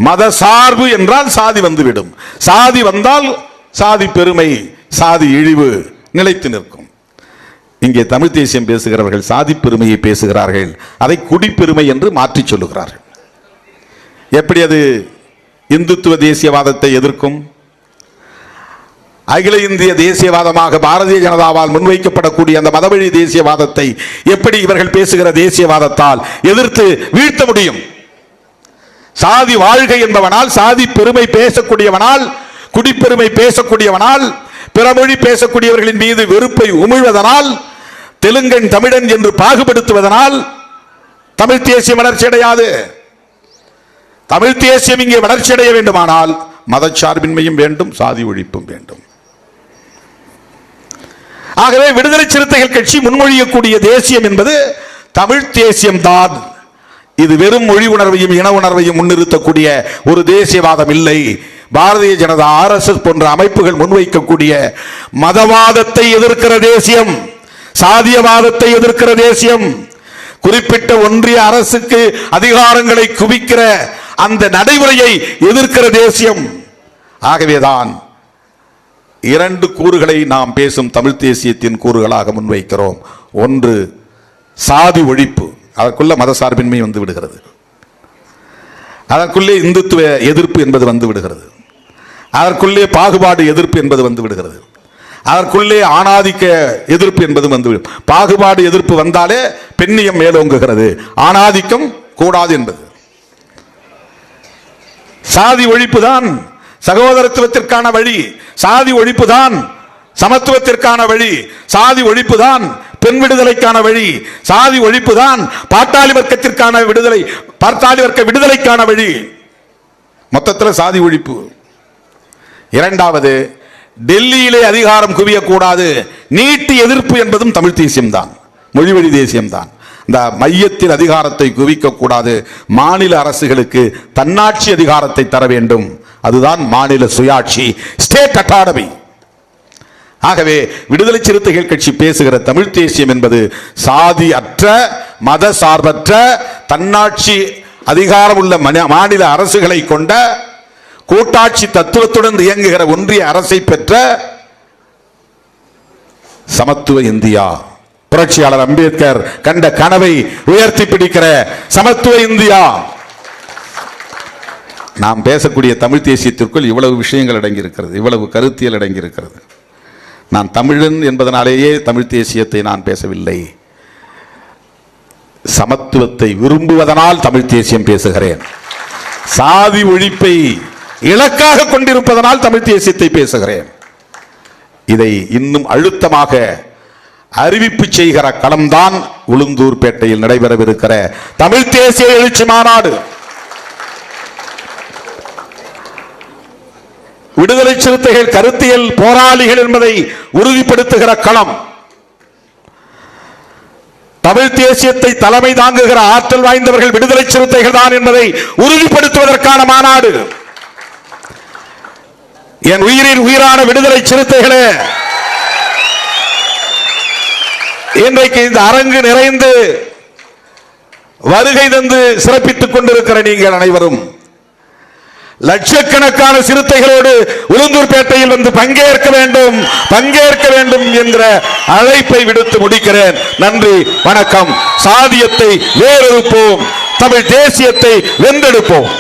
மதசார்பு என்றால் சாதி வந்துவிடும். சாதி வந்தால் சாதி பெருமை, சாதி இழிவு நிலைத்து நிற்கும். இங்கே தமிழ் தேசியம் பேசுகிறவர்கள் சாதி பெருமையை பேசுகிறார்கள், அதை குடிப்பெருமை என்று மாற்றி சொல்லுகிறார்கள். எப்படி அது இந்துத்துவ தேசியவாதத்தை எதிர்க்கும்? அகில இந்திய தேசியவாதமாக பாரதிய ஜனதாவால் முன்வைக்கப்படக்கூடிய அந்த மதவழி தேசியவாதத்தை எப்படி இவர்கள் பேசுகிற தேசியவாதத்தால் எதிர்த்து வீழ்த்த முடியும்? சாதி வாழ்கை என்பவனால், சாதி பெருமை பேசக்கூடியவனால், குடிப்பெருமை பேசக்கூடியவனால், பிறமொழி பேசக்கூடியவர்களின் மீது வெறுப்பை உமிழ்வதனால், தெலுங்கன் தமிழன் என்று பாகுபடுத்துவதனால் தமிழ் தேசியம் வளர்ச்சி அடையாது. தமிழ் தேசியம் இங்கே வளர்ச்சி அடைய வேண்டுமானால் மதச்சார்பின்மையும் வேண்டும், சாதி ஒழிப்பும் வேண்டும். ஆகவே விடுதலை சிறுத்தைகள் கட்சி முன்மொழியக்கூடிய தேசியம் என்பது தமிழ் தேசியம் தான். இது வெறும் மொழி உணர்வையும் இன உணர்வையும் முன்னிறுத்தக்கூடிய ஒரு தேசியவாதம் இல்லை. பாரதிய ஜனதா, RSS போன்ற அமைப்புகள் முன்வைக்கக்கூடிய மதவாதத்தை எதிர்க்கிற தேசியம், சாதியவாதத்தை எதிர்க்கிற தேசியம், குறிப்பிட்ட ஒன்றிய அரசுக்கு அதிகாரங்களை குவிக்கிற அந்த நடைமுறையை எதிர்க்கிற தேசியம். ஆகவேதான் இரண்டு கூறுகளை நாம் பேசும் தமிழ் தேசியத்தின் கூறுகளாக முன்வைக்கிறோம். ஒன்று சாதி ஒழிப்பு, அதற்குள்ள மதசார்பின்மை வந்து விடுகிறது. அதற்குள்ளே இந்துத்துவ எதிர்ப்பு என்பது வந்து விடுகிறது. அதற்குள்ளே பாகுபாடு எதிர்ப்பு என்பது வந்து விடுகிறது. அதற்குள்ளே ஆணாதிக்க எதிர்ப்பு என்பது வந்து, பாகுபாடு எதிர்ப்பு வந்தாலே பெண்ணியம் மேலோங்குகிறது, ஆணாதிக்கம் கூடாது என்பது. சாதி ஒழிப்பு தான் சகோதரத்துவத்திற்கான வழி, சாதி ஒழிப்பு தான் சமத்துவத்திற்கான வழி, சாதி ஒழிப்பு தான் பெண் விடுதலைக்கான வழி, சாதி ஒழிப்பு தான் பாட்டாளி வர்க்கத்திற்கான விடுதலை, பாட்டாளி வர்க்க விடுதலைக்கான வழி. மொத்தத்தில் சாதி ஒழிப்பு. இரண்டாவது, டெல்லியிலே அதிகாரம் குவியக்கூடாது, நீட்டு எதிர்ப்பு என்பதும் தமிழ் தேசியம் தான், மொழிவழி தேசியம் தான். இந்த மையத்தில் அதிகாரத்தை குவிக்க கூடாது, மாநில அரசுகளுக்கு தன்னாட்சி அதிகாரத்தை தர வேண்டும், அதுதான் மாநில சுயாட்சி, ஸ்டேட் அட்டானமி. ஆகவே விடுதலை சிறுத்தைகள் கட்சி பேசுகிற தமிழ் தேசியம் என்பது சாதி அற்ற, மத சார்பற்ற, தன்னாட்சி அதிகாரம் உள்ள மாநில அரசுகளை கொண்ட, கூட்டாட்சி தத்துவத்துடன் இயங்குகிற ஒன்றிய அரசை பெற்ற சமத்துவ இந்தியா. புரட்சியாளர் அம்பேத்கர் கண்ட கனவை உயர்த்தி பிடிக்கிற சமத்துவ இந்தியா. நாம் பேசக்கூடிய தமிழ் தேசியத்திற்குள் இவ்வளவு விஷயங்கள் அடங்கியிருக்கிறது, இவ்வளவு கருத்தியல் அடங்கியிருக்கிறது. நான் தமிழன் என்பதனாலேயே தமிழ் தேசியத்தை நான் பேசவில்லை, சமத்துவத்தை விரும்புவதனால் தமிழ் தேசியம் பேசுகிறேன். சாதி ஒழிப்பை இலக்காக கொண்டிருப்பதனால் தமிழ் தேசியத்தை பேசுகிறேன். இதை இன்னும் அழுத்தமாக அறிவிப்பு செய்கிற களம்தான் உளுந்தூர்பேட்டையில் நடைபெறவிருக்கிற தமிழ் தேசிய எழுச்சி மாநாடு. விடுதலை சிறுத்தைகள் கருத்தியல் போராளிகள் என்பதை உறுதிப்படுத்துகிற களம், தமிழ் தேசியத்தை தலைமை தாங்குகிற ஆற்றல் வாய்ந்தவர்கள் விடுதலை சிறுத்தைகள் தான் என்பதை உறுதிப்படுத்துவதற்கான மாநாடு. என் உயிரின் உயிரான விடுதலை சிறுத்தைகளே, இன்றைக்கு இந்த அரங்கு நிறைந்து வருகை தந்து சிறப்பித்துக் கொண்டிருக்கிற நீங்கள் அனைவரும் லட்சக்கணக்கான சிறுத்தைகளோடு உளுந்தூர்பேட்டையில் வந்து பங்கேற்க வேண்டும் என்கிற அழைப்பை விடுத்து முடிக்கிறேன். நன்றி, வணக்கம். சாதியத்தை வேறெடுப்போம், தமிழ் தேசியத்தை வென்றெடுப்போம்.